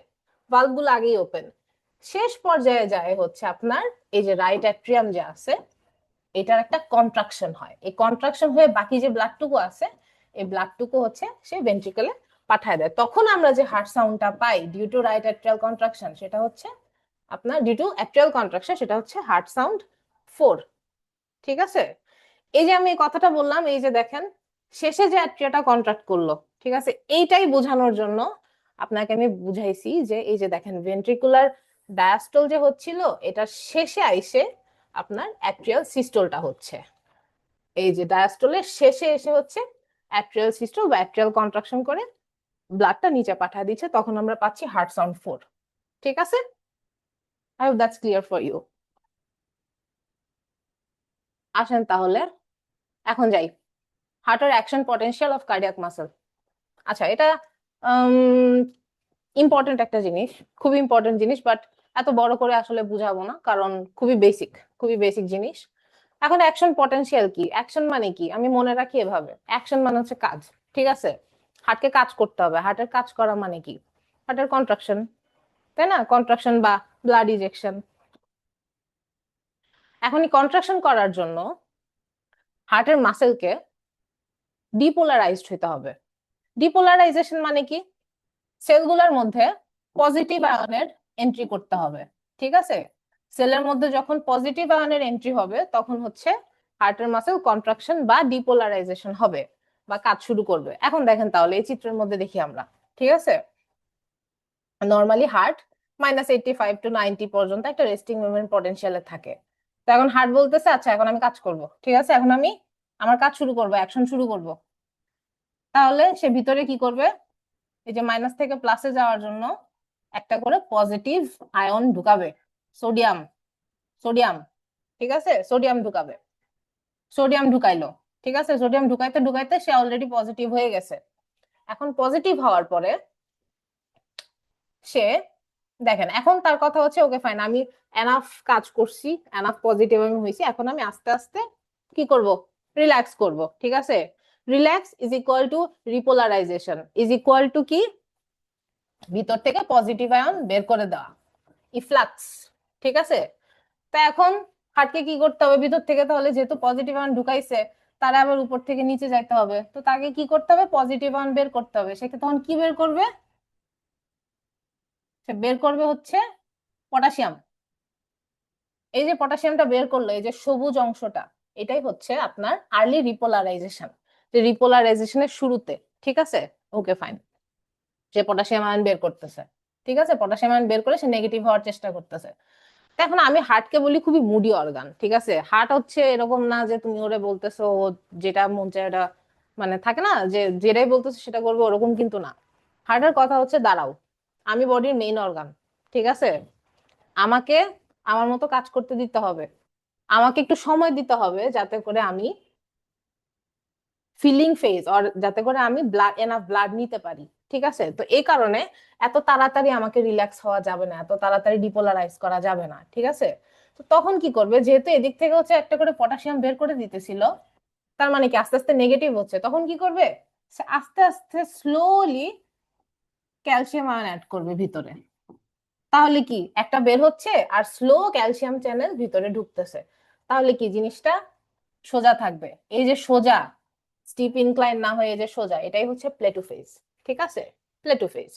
ভালভ গুলো আগেই ওপেন। শেষ পর্যায়ে যায় হচ্ছে আপনার এই যে রাইট অ্যাট্রিয়াম যে আছে, এটার একটা কন্ট্রাকশন হয়, এই কন্ট্রাকশন হয়ে বাকি যে ব্লাডটুকু আছে এই ব্লাডটুকু হচ্ছে সে ভেন্ট্রিকলে পাঠায় দেয়। তখন আমরা যে হার্ট সাউন্ডটা পাই due to right atrial contraction, সেটা হচ্ছে আপনার ডিউ টু অ্যাট্রিয়াল কন্ট্রাকশন, সেটা হচ্ছে হার্ট সাউন্ড 4, ঠিক আছে? এই যে আমি এই কথাটা বললাম, এই যে দেখেন শেষে যে অ্যাট্রিয়াটা কন্ট্রাক্ট করলো, ঠিক আছে, এইটাই বোঝানোর জন্য আপনাকে আমি বুঝাইছি যে এই যে দেখেন ভেন্ট্রিকুলার ডায়াস্টল যে হচ্ছিল, এটা শেষে আইসে আপনার অ্যাট্রিয়াল সিস্টোলটা হচ্ছে। এই যে ডায়াস্টলের শেষে এসে হচ্ছে অ্যাট্রিয়াল সিস্টোল বা অ্যাট্রিয়াল কন্ট্রাকশন করে ব্লাডটা নিচে পাঠিয়ে দিচ্ছে, তখন আমরা পাচ্ছি হার্ট সাউন্ড 4, ঠিক আছে? I hope that's clear for you. আসেন তাহলে এখন যাই, হার্টের action potential of cardiac muscle. আচ্ছা, এটা ইম্পর্টেন্ট একটা জিনিস, খুবই ইম্পর্টেন্ট জিনিস, বাট এত বড় করে আসলে বুঝাবো না কারণ খুবই বেসিক জিনিস। এখন অ্যাকশন পটেনশিয়াল কি, অ্যাকশন মানে কি আমি মনে রাখি এভাবে, অ্যাকশন মানে হচ্ছে কাজ, ঠিক আছে? হার্টকে কাজ করতে হবে, হার্টের কাজ করা মানে কি, হার্টের কন্ট্রাকশন, তাই না? কন্ট্রাকশন বা ব্লাড ইজেকশন। এখন এই কন্ট্রাকশন করার জন্য হার্টের মাসেলকে ডিপোলারাইজড হতে হবে। ডিপোলারাইজেশন মানে কি, সেলগুলোর মধ্যে পজিটিভ আয়নের এন্ট্রি করতে হবে, ঠিক আছে? সেলের মধ্যে যখন পজিটিভ আয়নের এন্ট্রি হবে তখন হচ্ছে হার্টের মাসেল কন্ট্রাকশন বা ডিপোলারাইজেশন হবে বা কাজ শুরু করবে। এখন দেখেন তাহলে এই চিত্রের মধ্যে দেখি আমরা, ঠিক আছে? নর্মালি হার্ট -85 to 90 পর্যন্ত একটা রেস্টিং মুভমেন্ট পটেনশিয়ালে থাকে। তো এখন হার্ট বলতেছে আচ্ছা এখন আমি কাজ করব, ঠিক আছে, এখন আমি আমার কাজ শুরু করব, অ্যাকশন শুরু করব। তাহলে সে ভিতরে কি করবে, এই যে মাইনাস থেকে প্লাসে যাওয়ার জন্য একটা করে পজিটিভ আয়ন ঢুকাবে, সোডিয়াম, সোডিয়াম, ঠিক আছে, সোডিয়াম ঢুকাবে, সোডিয়াম ঢুকাইলো, ঠিক আছে, সোডিয়াম ঢুকাইতে ঢুকাইতে সে অলরেডি পজিটিভ হয়ে গেছে। এখন পজিটিভ হওয়ার পরে সে দেখেন, এখন তার কথা হচ্ছে ওকে ফাইন, আমি এনাফ কাজ করছি, এনাফ পজিটিভ আমি হয়েছি, এখন আমি আস্তে আস্তে কি করব, রিল্যাক্স করব, ঠিক আছে? Relax is equal to repolarization, is equal to কি, ভিতর থেকে পজিটিভ আয়ন বের করে দেওয়া, ইফ্লাক্স, ঠিক আছে? তা এখন হার্টকে কি করতে হবে ভিতর থেকে, তাহলে যেহেতু পজিটিভ আয়ন ঢুকাইছে তারা আবার উপর থেকে নিচে যাইতে হবে, তো তাকে কি করতে হবে, পজিটিভ আয়ন বের করতে হবে। সেক্ষেত্রে তখন কি বের করবে, সে বের করবে হচ্ছে পটাশিয়াম। এই যে পটাশিয়ামটা বের করলো, এই যে সবুজ অংশটা, এটাই হচ্ছে আপনার আর্লি রিপোলারাইজেশন, যে রিপোলারাইজেশনের শুরুতে, ঠিক আছে? ওকে ফাইন, সে পটাশিয়াম আয়ন বের করতেছে, ঠিক আছে, পটাশিয়াম আয়ন বের করে সে নেগেটিভ হওয়ার চেষ্টা করতেছে। এখন আমি হার্টকে বলি খুবই মুডি অর্গান, ঠিক আছে? হার্ট হচ্ছে এরকম না যে তুমি ওরে বলতেছো ও যেটা মন চায় এটা, মানে থাকে না যে যেটাই বলতেছো সেটা করবে, ওরকম কিন্তু না। হার্টের কথা হচ্ছে দাঁড়াও, আমি বডির মেইন অর্গান, ঠিক আছে? আমাকে আমার মতো কাজ করতে দিতে হবে, আমাকে একটু সময় দিতে হবে যাতে করে আমি ফিলিং ফেজ আর যাতে করে আমি এনাফ ব্লাড নিতে পারি। ঠিক আছে, তো এই কারণে এত তাড়াতাড়ি আমাকে রিল্যাক্স হওয়া যাবে না, এত তাড়াতাড়ি ডিপোলারাইজ করা যাবে না। ঠিক আছে, তো তখন কি করবে, যেহেতু এদিক থেকে হচ্ছে একটা করে পটাশিয়াম বের করে দিতেছিল, তার মানে কি আস্তে আস্তে নেগেটিভ হচ্ছে, তখন কি করবে, সে আস্তে আস্তে স্লোলি ক্যালসিয়াম আয়ন অ্যাড করবে ভিতরে। তাহলে কি একটা বের হচ্ছে আর স্লো ক্যালসিয়াম চ্যানেল ভিতরে ঢুকতেছে, তাহলে কি জিনিসটা সোজা থাকবে। এই যে সোজা, স্টিপ ইনক্লাইন না হয়ে যে সোজা, এটাই হচ্ছে প্লেটো ফেজ। ঠিক আছে, প্লেটো ফেজ।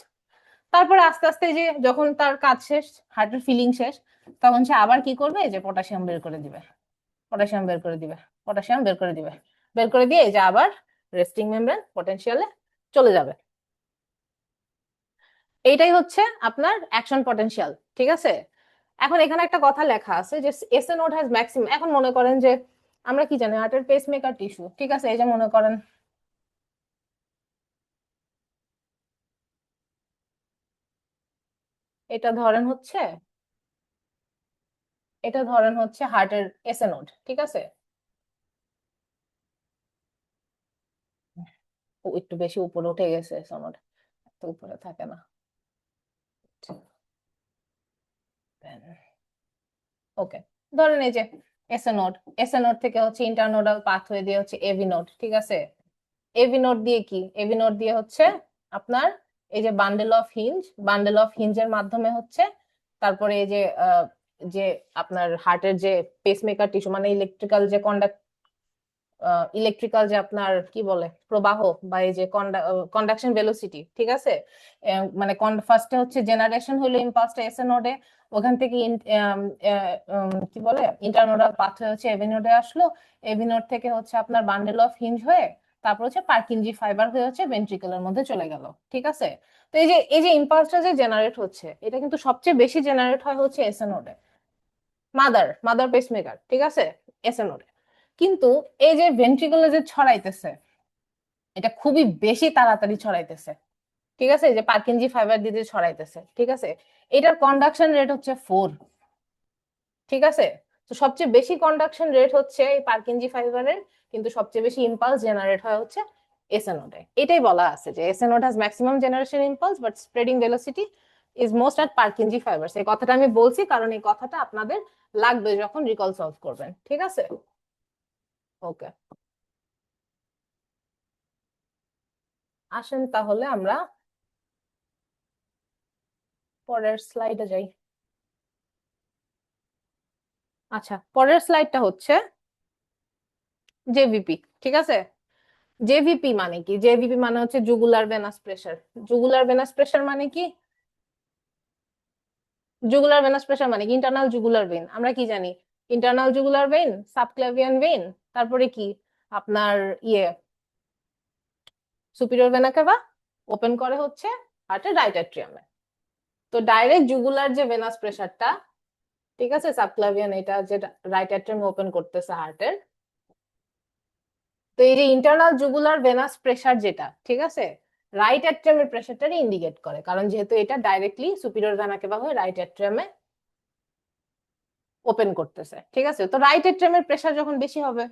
তারপরে আস্তে আস্তে যে যখন তার কাজ শেষ, হার্টের ফিলিং শেষ, তখন সে আবার কি করবে, যে পটাশিয়াম বের করে দিবে, পটাশিয়াম বের করে দিবে, পটাশিয়াম বের করে দিবে, বের করে দিয়ে এই যে আবার রেস্টিং মেমব্রেন পটেনশিয়ালে চলে যাবে। এইটাই হচ্ছে আপনার অ্যাকশন পটেনশিয়াল। ঠিক আছে, এখন এখানে একটা কথা লেখা আছে যে এসএ নোড হ্যাজ ম্যাক্সিমাম। এখন মনে করেন যে আমরা কি জানি হার্টের পেসমেকার টিস্যু, ঠিক আছে, এই যে মনে করেন এটা ধরেন হচ্ছে, এটা ধরেন হচ্ছে হার্টের এসএ নোড। ঠিক আছে, ও একটু বেশি উপরে উঠে গেছে এসএ নোড, তো উপরে থাকে না। ওকে, ধরেন এই যে এসএ নোড, এসএ নোড থেকে হচ্ছে ইন্টারনোডাল পাথওয়ে দিয়ে হচ্ছে এভি নোড। ঠিক আছে, এভি নোড দিয়ে কি, এভি নোড দিয়ে হচ্ছে আপনার এই যে bundle of His, bundle of হিঞ্জের মাধ্যমে হচ্ছে তারপরে এই যে যে আপনার হার্টের যে পেসমেকার টিস্যু, মানে ইলেকট্রিক্যাল যে ইলেকট্রিক্যাল যে আপনার কি বলে প্রবাহ, বা এই যে কন্ডাকশন ভেলোসিটি। ঠিক আছে, মানে ফার্স্টে হচ্ছে জেনারেশন হলো ইম্পালসটা এসএ নোডে, ওখান থেকে কি বলে ইন্টারনোডাল পাথওয়ে হচ্ছে এভি নোডে আসলো, এভি নোড থেকে হচ্ছে আপনার বান্ডেল অফ হিঞ্জ হয়ে তারপর হচ্ছে পার্কিনজি ফাইবার হয়ে হচ্ছে ভেন্ট্রিকলের মধ্যে চলে গেল। ঠিক আছে, তো এই যে ইম্পালসটা যে জেনারেট হচ্ছে, এটা কিন্তু সবচেয়ে বেশি জেনারেট হয় হচ্ছে এসএ নোডে, মাদার মাদার পেসমেকার। ঠিক আছে, এসএ নোডে। কিন্তু এই যে ভেন্ট্রিকলে যে ছড়াইতেছে, এটা খুবই বেশি তাড়াতাড়ি ছড়াইতেছে। ঠিক আছে, এই যে পার্কিনজি ফাইবার দিয়ে যে ছড়াইতেছে। ঠিক আছে, এটার কন্ডাকশন রেট হচ্ছে 4। ঠিক আছে, তো সবচেয়ে বেশি কন্ডাকশন রেট হচ্ছে এই পার্কিনজি ফাইবারের, কিন্তু সবচেয়ে বেশি ইম্পালস জেনারেট হয় হচ্ছে এসএ নোডে। এটাই বলা আছে যে SA node has maximum generation impulse but spreading velocity is most at Purkinje fibres. এই কথাটা আমি বলছি কারণ এই কথাটা আপনাদের লাগবে যখন রিকল সলভ করবেন। ঠিক আছে, ওকে, আসেন তাহলে আমরা পরের স্লাইডে যাই। আচ্ছা, পরের স্লাইডটা হচ্ছে জেভিপি। ঠিক আছে, জেভিপি মানে কি, জেভিপি মানে হচ্ছে jugular venous pressure. Jugular venous pressure মানে কি, জুগুলার ভেনাস প্রেসার মানে কি ইন্টারনাল জুগুলার ভেইন। আমরা কি জানি, internal jugular vein, subclavian vein, তারপরে কি আপনার ইয়ে সুপিরিয়র ভেনা কাভা ওপেন করে হচ্ছে হার্টের রাইট অ্যাট্রিয়ামে। তো ডাইরেক্ট জুগুলার যে ভেনাস প্রেসারটা, ঠিক আছে, সাবক্লাভিয়ান এটা যে রাইট অ্যাট্রিয়ামে ওপেন করতেছে হার্টের, তো এই যে ইন্টারনাল জুগুলার ভেনাস প্রেসার যেটা, ঠিক আছে, রাইট অ্যাট্রিয়ামের প্রেসারটারে ইন্ডিকেট করে, কারণ যেহেতু এটা ডাইরেক্টলি সুপিরিয়র ভেনা কেভা হয়ে রাইট অ্যাট্রিয়ামে ওপেন করতেছে। ঠিক আছে, তো রাইট অ্যাট্রিয়ামের প্রেসার যখন বেশি হবে,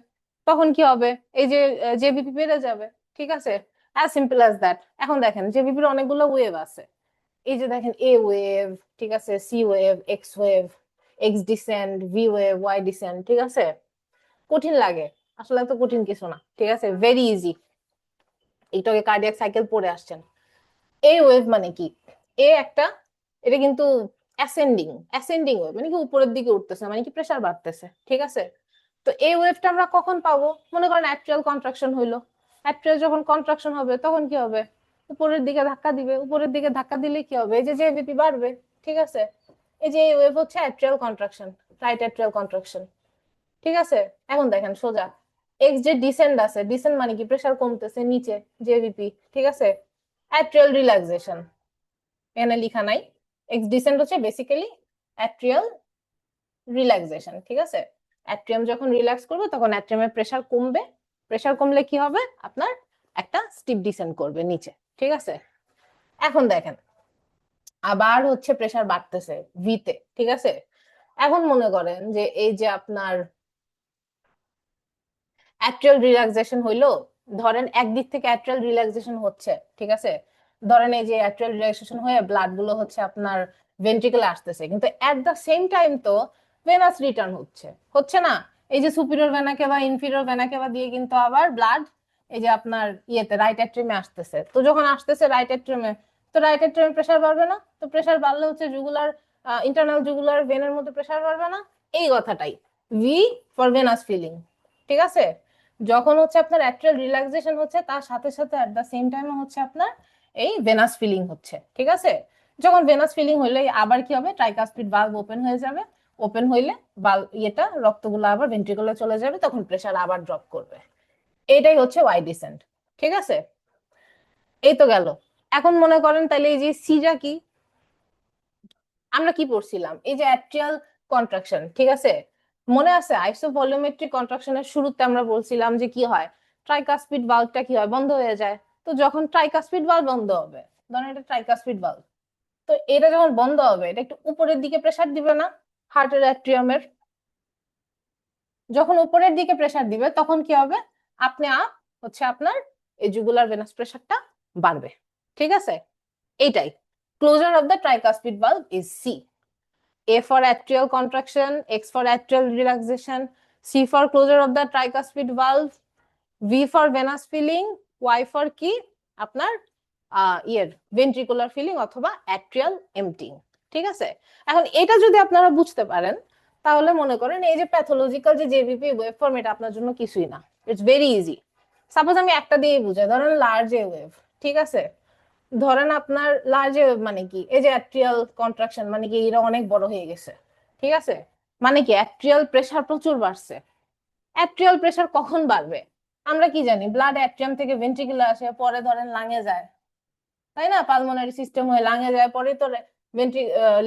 তখন কি হবে, এই যে জেভিপি বেড়ে যাবে। ঠিক আছে, অ্যাজ সিম্পল অ্যাজ দ্যাট। এখন দেখেন জেভিপির অনেকগুলো ওয়েভ আছে, এই যে দেখেন এ ওয়েভ, ঠিক আছে, C wave, X wave, X descent, V wave, Y descent. ঠিক আছে, কঠিন লাগে, আসলে এত কঠিন কিছু না। ঠিক আছে, ভেরি ইজি, একটু আগে কার্ডিয়াক সাইকেল পড়ে আসছেন। এ ওয়েভ মানে কি, এ একটা, এটা কিন্তু অ্যাসেন্ডিং, অ্যাসেন্ডিং ওয়েভ মানে কি উপরের দিকে উঠতেছে, মানে কি প্রেসার বাড়তেছে। ঠিক আছে, তো এই ওয়েভটা আমরা কখন পাবো, মনে করেন অ্যাট্রিয়াল কন্ট্রাকশন হইলো, অ্যাট্রিয়াল যখন কন্ট্রাকশন হবে তখন কি হবে, উপরের দিকে ধাক্কা দিবে, উপরের দিকে ধাক্কা দিলে কি হবে, এই যে জেভিপি বাড়বে। ঠিক আছে, এই যে এই ওয়েভ হচ্ছে atrial contraction, right atrial contraction. ঠিক আছে, এখন দেখেন সোজা এক্স যে ডিসেন্ড আছে, ডিসেন্ড মানে কি প্রেসার কমতেছে নিচে, জেভিপি। ঠিক আছে, অ্যাট্রিয়াল রিল্যাক্সেশন, এখানে লিখা নাই, এক্স ডিসেন্ড হচ্ছে বেসিক্যালি অ্যাট্রিয়াল রিল্যাক্সেশন। ঠিক আছে, অ্যাট্রিয়াম যখন রিল্যাক্স করবে তখন অ্যাট্রিয়ামের প্রেসার কমবে, প্রেসার কমলে কি হবে আপনার একটা স্টিপ ডিসেন্ড করবে নিচে। ঠিক আছে, এখন দেখেন আবার হচ্ছে প্রেসার বাড়তেছে ভিতে। ঠিক আছে, এখন মনে করেন যে এই যে আপনার অ্যাট্রিয়াল রিল্যাক্সেশন হইলো, ধরেন একদিক থেকে অ্যাট্রিয়াল রিল্যাক্সেশন হচ্ছে, ঠিক আছে, ধরেন এই যে অ্যাট্রিয়াল রিল্যাক্সেশন হয়ে ব্লাড গুলো হচ্ছে আপনার ভেন্ট্রিকলে আসতেছে, কিন্তু এট দ্য সেম টাইম তো ভেনাস রিটার্ন হচ্ছে, হচ্ছে না? এই যে সুপিরিয়র ভেনা কেভা ইনফিরিয়র ভেনা কেভা দিয়ে কিন্তু আবার ব্লাড এই যে আপনার ইয়েতে রাইট অ্যাট্রিয়ামে আসতেছে, তো যখন আসতেছে রাইট অ্যাট্রিয়ামে, তো রাইট অ্যাট্রিয়ামে প্রেসার বাড়বে না? তো প্রেসার বাড়লে হচ্ছে জুগুলার ইন্টারনাল জুগুলার ভেনের মধ্যে প্রেসার বাড়বে না? এই কথাটাই ভি ফর ভেনাস ফিলিং, ঠিক আছে? যখন হচ্ছে আপনার অ্যাট্রিয়াল রিল্যাক্সেশন হচ্ছে তার সাথে সাথে এট দ্য সেম টাইমে হচ্ছে আপনার এই ভেনাস ফিলিং হচ্ছে, ঠিক আছে? যখন ভেনাস ফিলিং হইলে আবার কি হবে, ট্রাইকাসপিড ভালভ ওপেন হয়ে যাবে, ওপেন হইলে ইয়েটা রক্তগুলো আবার ভেন্ট্রিকুলে চলে যাবে, তখন প্রেসার আবার ড্রপ করবে। এটাই হচ্ছে ওয়াই ডিসেন্ট, ঠিক আছে? এই তো গেল। এখন মনে করেন তাহলে এই যে সিটা কি, আমরা কি পড়ছিলাম, এই যে অ্যাট্রিয়াল কন্ট্রাকশন, ঠিক আছে? মনে আছে আইসোভলিউমেট্রিক কন্ট্রাকশনের শুরুতে আমরা বলছিলাম যে কি হয়, ট্রাইকাসপিড ভালভটা কি হয়, বন্ধ হয়ে যায়। তো যখন ট্রাইকাসপিড ভালভ বন্ধ হবে, ধরেন এটা ট্রাইকাসপিড ভালভ, তো এটা যখন বন্ধ হবে এটা একটু উপরের দিকে প্রেসার দিবে না হার্টের অ্যাট্রিয়ামের? যখন উপরের দিকে প্রেসার দিবে তখন কি হবে, আপনি আপ হচ্ছে আপনার এই জুগুলার ভেনাস প্রেসারটা বাড়বে, ঠিক আছে? এইটাই closure of the tricuspid valve is C. A for atrial contraction, X for atrial relaxation, C for closure of the tricuspid valve, V for venous filling, Y for কি আপনার ventricular feeling অথবা atrial emptying, ঠিক আছে? এখন এটা যদি আপনারা বুঝতে পারেন তাহলে মনে করেন এই যে প্যাথোলজিক্যাল যে জেভিপি ওয়েভফর্ম এটা আপনার জন্য কিছুই না, ইটস ভেরি ইজি। সাপোজ আমি একটা দিয়ে বুঝাই, ধরেন লার্জ এ ওয়েভ, ঠিক আছে? ধরেন আপনার লার্জ মানে কি, এই যে অ্যাট্রিয়াল কন্ট্রাকশন মানে কি, এটা অনেক বড় হয়ে গেছে, ঠিক আছে? মানে কি অ্যাট্রিয়াল প্রেসার প্রচুর বাড়ছে। অ্যাট্রিয়াল প্রেসার কখন বাড়বে? আমরা কি জানি, ব্লাড অ্যাট্রিয়াম থেকে ভেন্ট্রিকুলে আসে, পরে ধরেন লাঙে যায়, তাই না? পালমোনারি সিস্টেম হয়ে লাঙে যায়, পরে তো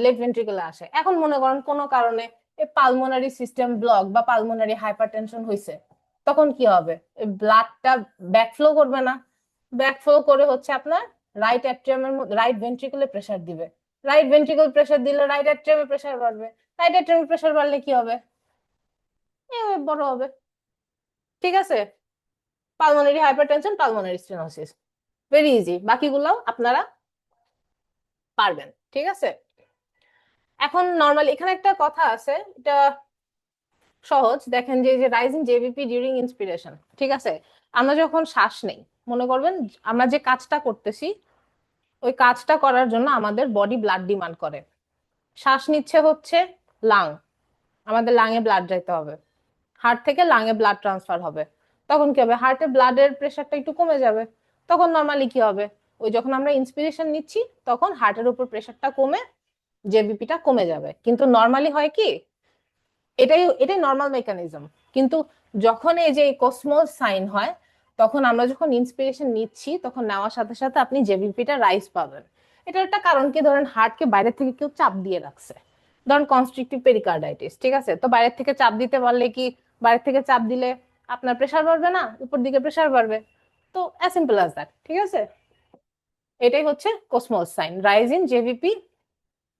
লেফট ভেন্ট্রিকুলে আসে। এখন মনে করেন কোনো কারণে এই পালমোনারি সিস্টেম ব্লক বা পালমোনারি হাইপারটেনশন হয়েছে, তখন কি হবে, ব্লাডটা ব্যাকফ্লো করবে না? ব্যাকফ্লো করে হচ্ছে আপনার রাইট অ্যাট্রিয়ামের রাইট ভেন্ট্রিকুলে প্রেসার দিবে, রাইট ভেন্ট্রিকুল প্রেসার দিলে রাইট অ্যাট্রিয়ামে প্রেসার বাড়বে, রাইট অ্যাট্রিয়ামে প্রেসার বাড়লে কি হবে, বড় হবে, ঠিক আছে? Pulmonary hypertension, pulmonary stenosis, very easy, বাকিগুলো আপনারা পারবেন, ঠিক আছে? এখন নর্মালি এখানে একটা কথা আছে, এটা সহজ, দেখেন যে যে রাইজিং জেভিপি ডিউরিং ইন্সপিরেশন, ঠিক আছে? আমরা যখন শ্বাস নেই, মনে করবেন আমরা যে কাজটা করতেছি ওই কাজটা করার জন্য আমাদের বডি ব্লাড ডিমান্ড করে। শ্বাস নিচ্ছে হচ্ছে লাং, আমাদের লাঙে ব্লাড যাইতে হবে, হার্ট থেকে লাঙে ব্লাড ট্রান্সফার হবে, তখন কি হবে, হার্টে ব্লাডের প্রেশারটা একটু কমে যাবে, তখন নর্মালি কি হবে, ওই যখন আমরা ইন্সপিরেশন নিচ্ছি তখন হার্টের উপর প্রেশারটা কমে জেভিপিটা কমে যাবে, কিন্তু নর্মালি হয় কি, এটাই এটাই নর্মাল মেকানিজম। কিন্তু যখন এই যে কসমোস সাইন হয়, তখন আমরা যখন ইন্সপিরেশন নিচ্ছি তখন নেওয়ার সাথে সাথে আপনি জেভিপিটা রাইজ পাবেন। এটার একটা কারণ কি, ধরেন হার্টকে বাইরে থেকে কেউ চাপ দিয়ে রাখছে, ধরেন কনস্ট্রিকটিভ পেরিকার্ডাইটিস, ঠিক আছে? তো বাইরের থেকে চাপ দিতে পারলে কি, বাইরের থেকে চাপ দিলে আপনার প্রেসার বাড়বে না, উপর দিকে প্রেসার বাড়বে, তো অ্যাজ সিম্পল অ্যাজ দ্যাট, ঠিক আছে? এটাই হচ্ছে Kussmaul's sign, rise in JVP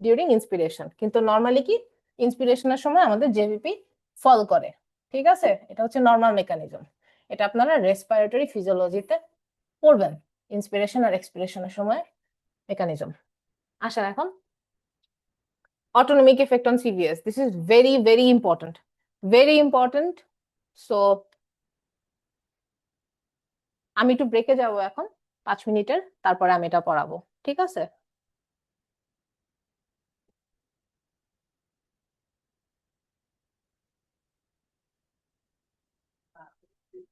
during inspiration. কিন্তু নর্মালি কি, ইন্সপিরেশনের সময় আমাদের জেভিপি ফল করে, ঠিক আছে? এটা হচ্ছে নর্মাল মেকানিজম, এটা আপনারা রেসপিরেটরি ফিজিওলজিতে পড়বেন, ইন্সপিরেশন আর এক্সপিরেশনের সময় মেকানিজম। আসেন এখন autonomic effect on CVS, this is very very important, very important. So আমি একটু ব্রেকে যাব এখন 5 মিনিটের, তারপরে আমি এটা পড়াবো, ঠিক আছে?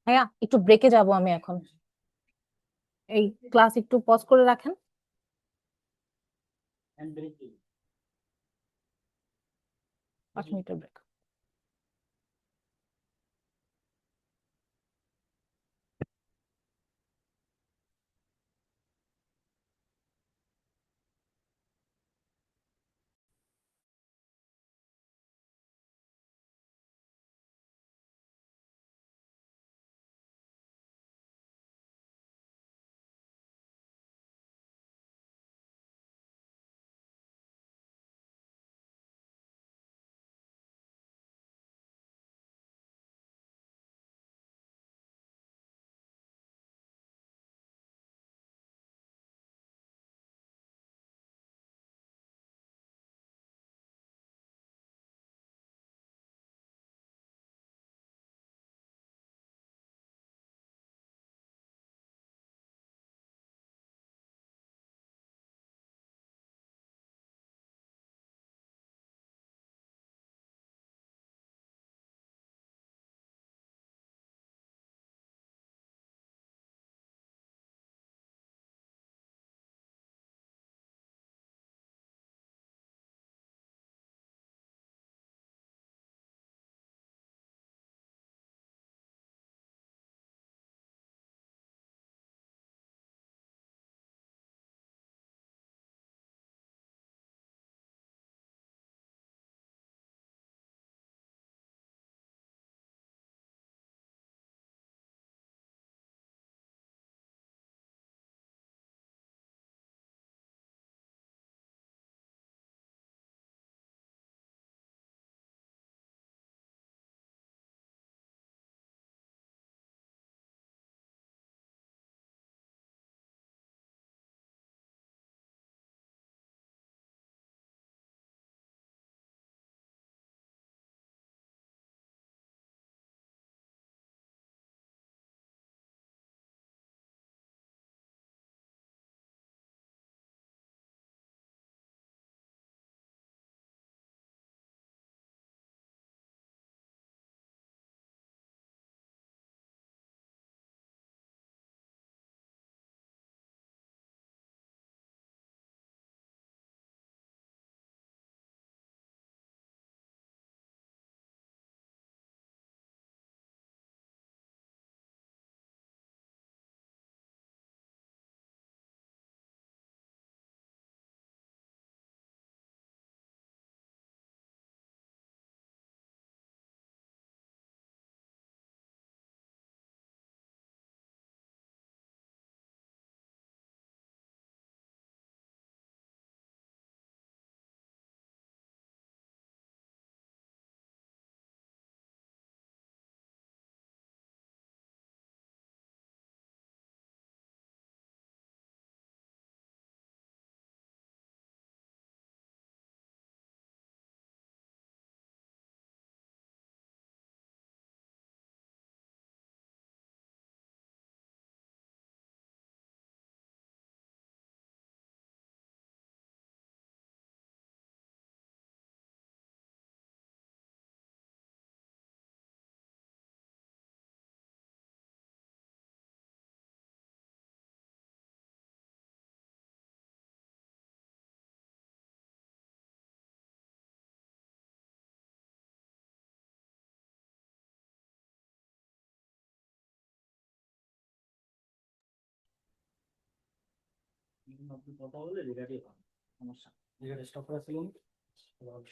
হ্যাঁ, একটু ব্রেকে যাব আমি এখন, এই ক্লাস একটু পজ করে রাখেন, 5 মিনিটের ব্রেক।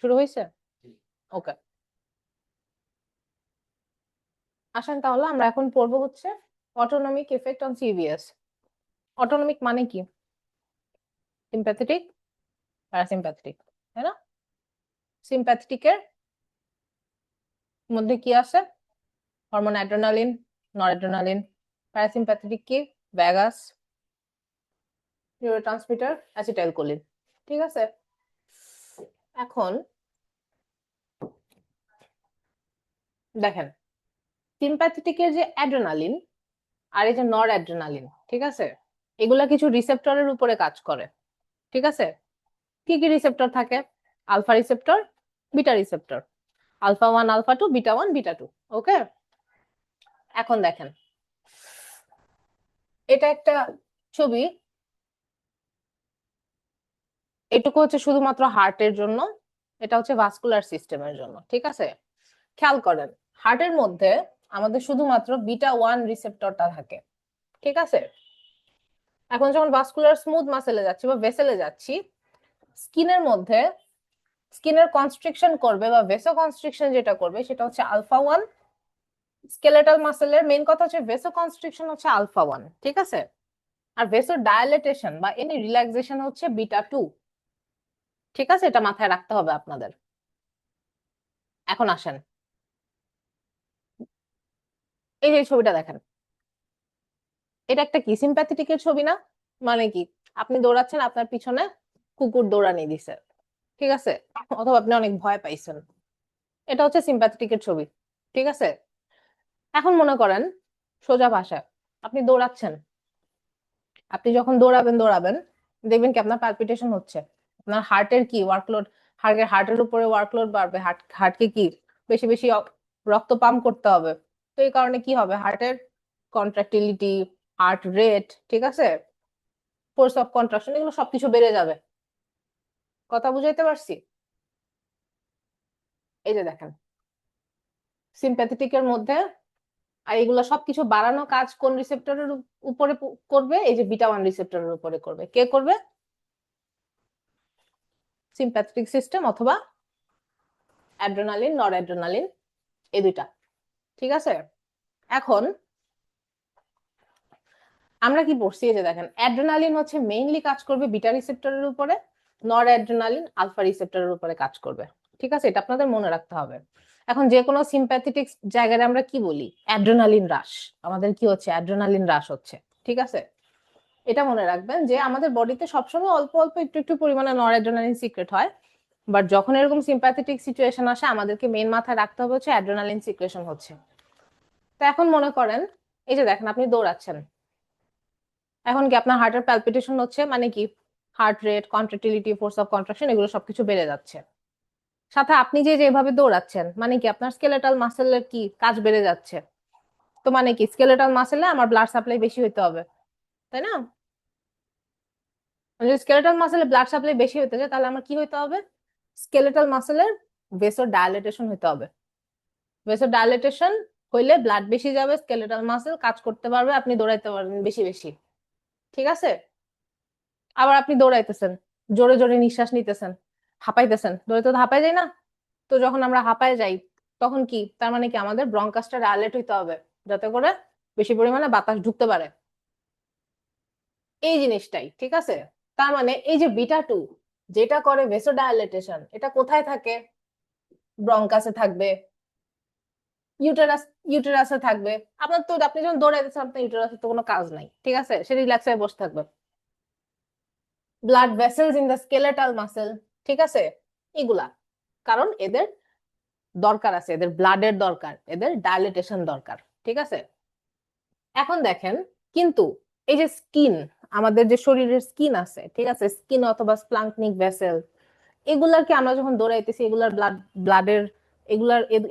শুরু হয়েছে? ওকে, আসেন তাহলে আমরা এখন পড়বো হচ্ছে autonomic effect on CVS. Autonomic মানে কি? সিম্প্যাথেটিক, প্যারাসিম্প্যাথেটিক, তাই না? সিম্প্যাথেটিকের মধ্যে কি আছে? Hormone adrenaline, noradrenaline. প্যারাসিম্প্যাথেটিক কি? Vagus, neurotransmitter acetylcholine. ঠিক আছে, এখন দেখেন সিম্প্যাথেটিকের যে অ্যাড্রেনালিন আর এই যে নরঅ্যাড্রেনালিন, ঠিক আছে, এগুলা কিছু রিসেপ্টরের উপরে কাজ করে। ঠিক আছে, কি কি রিসেপ্টর থাকে? Alpha receptor, beta receptor, alpha 1 alpha 2, beta 1 beta 2। Okay, এখন দেখেন এটা একটা ছবি, এটুকু হচ্ছে শুধুমাত্র হার্টের জন্য, এটা হচ্ছে ভাস্কুলার সিস্টেমের জন্য। ঠিক আছে, খেয়াল করেন হার্টের মধ্যে আমাদের শুধুমাত্র বিটা 1 রিসেপ্টরটা থাকে। ঠিক আছে, এখন যখন ভাস্কুলার স্মুথ মাসেলে যাচ্ছি বা ভেসেলে যাচ্ছি, স্কিনের মধ্যে স্কিনের কনস্ট্রিকশন করবে বা ভেসো কনস্ট্রিকশন যেটা করবে সেটা হচ্ছে আলফা 1। স্কেলেটাল মাসেলের মেইন কথা হচ্ছে ভেসো কনস্ট্রিকশন হচ্ছে আলফা 1। ঠিক আছে, আর ভেসো ডায়ালেটেশন বা এনি রিল্যাক্সেশন হচ্ছে বিটা 2। ঠিক আছে, এটা মাথায় রাখতে হবে আপনাদের। এখন আসেন এই যে ছবিটা দেখেন, এটা একটা কি সিম্প্যাথেটিকের ছবি না? মানে কি, আপনি দৌড়াচ্ছেন, আপনার পিছনে কুকুর দৌড়ানি দিছে, ঠিক আছে, অথবা আপনি অনেক ভয় পাইছেন, এটা হচ্ছে সিম্প্যাথেটিকের ছবি। ঠিক আছে, এখন মনে করেন সোজা ভাষায় আপনি দৌড়াচ্ছেন, আপনি যখন দৌড়াবেন দৌড়াবেন দেখবেন কি আপনার পালপিটেশন হচ্ছে, আপনার হার্টের কি ওয়ার্কলোড, হার্টের উপরে ওয়ার্কলোড বাড়বে, হার্টকে কি বেশি বেশি রক্ত পাম্প করতে হবে। তো এই কারণে কি হবে, হার্টের কন্ট্রাক্টিলিটি, হার্ট রেট, ঠিক আছে, ফোর্স অফ কন্ট্রাকশন, এগুলো সবকিছু বেড়ে যাবে। কথা বুঝাইতে পারছি? এই যে দেখেন সিম্প্যাথেটিকের মধ্যে, আর এগুলো সবকিছু বাড়ানো কাজ কোন রিসেপ্টরের উপরে করবে? এই যে বিটা 1 রিসেপ্টরের উপরে করবে। কে করবে? সিম্প্যাথেটিক সিস্টেম অথবা অ্যাড্রেনালিন, নরঅ্যাড্রেনালিন, এই দুইটা। ঠিক আছে, এখন আমরা কি পড়ছি? এই যে দেখেন অ্যাড্রেনালিন হচ্ছে মেইনলি কাজ করবে বিটা রিসেপ্টরের উপরে, নরঅ্যাড্রেনালিন আলফা রিসেপ্টরের উপরে কাজ করবে। ঠিক আছে, এটা আপনাদের মনে রাখতে হবে। এখন যে কোনো সিম্প্যাথেটিক জায়গায় আমরা কি বলি? অ্যাড্রেনালিন হ্রাস, আমাদের কি হচ্ছে? অ্যাড্রেনালিন হ্রাস হচ্ছে। ঠিক আছে, এটা মনে রাখবেন যে আমাদের বডিতে সবসময় অল্প অল্প একটু একটু পরিমাণে নরঅ্যাড্রেনালিন সিক্রেট হয়, বাট যখন এরকম সিম্প্যাথেটিক সিচুয়েশন আসে আমাদেরকে মেইন মাথায় রাখতে হবে হচ্ছে অ্যাড্রেনালিন সিক্রেশন হচ্ছে। তো এখন মনে করেন এই যে দেখেন আপনি দৌড়াচ্ছেন, এখন কি আপনার হার্টের প্যালপিটেশন হচ্ছে, মানে কি heart rate, contractility, force of contraction এগুলো সবকিছু বেড়ে যাচ্ছে। সাথে আপনি যে যেভাবে দৌড়াচ্ছেন মানে কি আপনার স্কেলেটাল মাসেলের কি কাজ বেড়ে যাচ্ছে। তো মানে কি স্কেলেটাল মাসেলে আমার ব্লাড সাপ্লাই বেশি হইতে হবে, তাই না? যদি স্কেলেটাল মাসেলে ব্লাড সাপ্লাই বেশি হতে যায় তাহলে আমার কি হইতে হবে? স্কেলেটাল মাসেলের ভেসো ডায়ালেটেশন হইতে হবে। ভেসো ডায়ালেটেশন হইলে ব্লাড বেশি যাবে, স্কেলেটাল মাসেল কাজ করতে পারবে, আপনি দৌড়াইতে পারবেন বেশি বেশি। ঠিক আছে, আবার আপনি দৌড়াইতেছেন, জোরে জোরে নিঃশ্বাস নিতেছেন, হাঁপাইতেছেন, দৌড়ে তো হাঁপাই যায় না? তো যখন আমরা হাঁপায় যাই তখন কি, তার মানে কি আমাদের ব্রঙ্কাসটা ডায়ালেট হইতে হবে যাতে করে বেশি পরিমাণে বাতাস ঢুকতে পারে, এই জিনিসটাই। ঠিক আছে, তার মানে এই যে বিটা 2 যেটা করে ভেসো ডায়ালেটেশন, এটা কোথায় থাকে? ব্রঙ্কাসে থাকবে, ইউটেরাস, ইউটেরাসে থাকবে। আপনার তো আপনি যখন দৌড়াইতেছেন আপনার ইউটেরাসে তো কোনো কাজ নাই, ঠিক আছে, সে রিল্যাক্স হয়ে বসে থাকবে। Blood vessels in the skeletal muscle, ঠিক আছে, এগুলা, কারণ এদের দরকার আছে, এদের ব্লাডের দরকার, এদের ডায়ালিটেশন দরকার। ঠিক আছে, এখন দেখেন কিন্তু এই যে স্কিন, আমাদের যে শরীরের স্কিন আছে, ঠিক আছে, স্কিন অথবা স্প্লাঙ্কনিক ভেসেল, এগুলার কি আমরা যখন দৌড়াইতেছি এগুলার ব্লাডের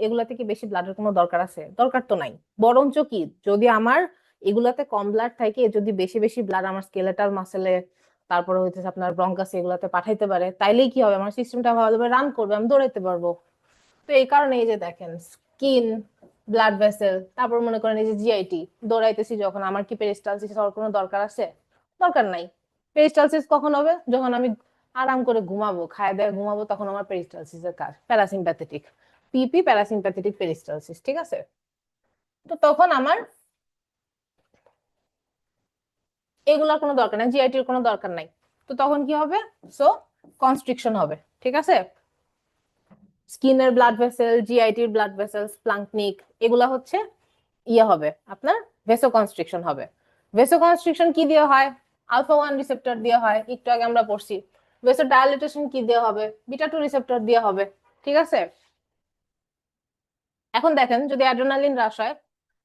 এগুলাতে কি বেশি ব্লাডের কোনো দরকার আছে? দরকার তো নাই। বরঞ্চ কি, যদি আমার এগুলাতে কম ব্লাড থাকে, যদি বেশি বেশি ব্লাড আমার স্কেলেটাল মাসেলে, তারপরে হইতেছে আপনার ব্রঙ্কাসে এগুলাতে পাঠাইতে পারে, তাইলেই কি হবে, আমার সিস্টেমটা ভালোভাবে রান করবে, আমি দৌড়াইতে পারবো। তো এই কারণে এই যে দেখেন স্কিন, ব্লাড ভেসেল, তারপর মনে করেন এই যে জিআইটি, দৌড়াইতেছি যখন আমার কি পেরিস্টালসিস হওয়ার কোনো দরকার আছে? দরকার নাই। পেরিস্টালসিস কখন হবে? যখন আমি আরাম করে ঘুমাবো, খায় দায় ঘুমাবো, তখন আমার পেরিস্টালসিসের কাজ। প্যারাসিম্প্যাথেটিক, পিপি প্যারাসিম্প্যাথেটিক পেরিস্টালসিস, ঠিক আছে? তো তখন আমার এগুলোর কোনো দরকার নাই, জিআইটির কোনো দরকার নাই। তো তখন কি হবে? সো কনস্ট্রিকশন হবে, ঠিক আছে? স্কিনের ব্লাড ভেসেল, জিআইটির ব্লাড ভেসেল, প্লাঙ্কনিক, এগুলা হচ্ছে ইয়ে হবে আপনার ভেসো কনস্ট্রিকশন হবে। ভেসো কনস্ট্রিকশন কি দিয়ে হয়? আলফা 1 রিসেপ্টর দিয়ে হয়, একটু আগে আমরা পড়ছি। ভেসো ডায়ালিটেশন কি দিয়ে হবে? বিটা 2 রিসেপ্টর দিয়ে হবে, ঠিক আছে? এখন দেখেন যদি অ্যাড্রেনালিন হ্রাস হয়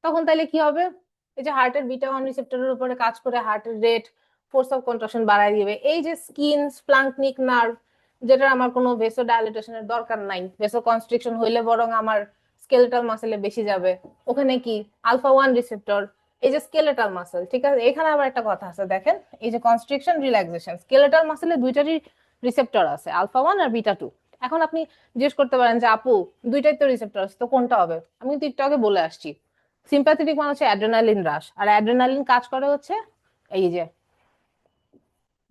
তখন তাহলে কি হবে? এই যে হার্টের বিটা 1 রিসেপ্টরের উপরে কাজ করে হার্টের রেট, ফোর্স অফ কন্ট্রাকশন বাড়ায় দিবে। এই যে স্কিন, স্প্লাঙ্কনিক নার্ভ, যেটা আমার কোনো ভেসো ডায়ালিটেশনের দরকার নাই, ভেসো কনস্ট্রিকশন হইলে বরং আমার স্কেলেটাল মাসেলে বেশি যাবে। ওখানে কি আলফা 1 রিসেপ্টর, এই যে স্কেলেটাল মাসেল, ঠিক আছে? এখানে আবার একটা কথা আছে দেখেন, এই যে কনস্ট্রিকশন রিল্যাক্সেশন, স্কেলেটাল মাসেলে দুইটারই রিসেপ্টর আছে, আলফা 1 আর বিটা 2। এখন আপনি জিজ্ঞেস করতে পারেন যে আপু দুইটাই তো রিসেপ্টর আছে, তো কোনটা হবে? আমি কিন্তু একটু আগে বলে আসছি, সিম্প্যাথেটিক মানে হচ্ছে অ্যাড্রেনালিন হ্রাস, আর অ্যাড্রেনালিন কাজ করে হচ্ছে এই যে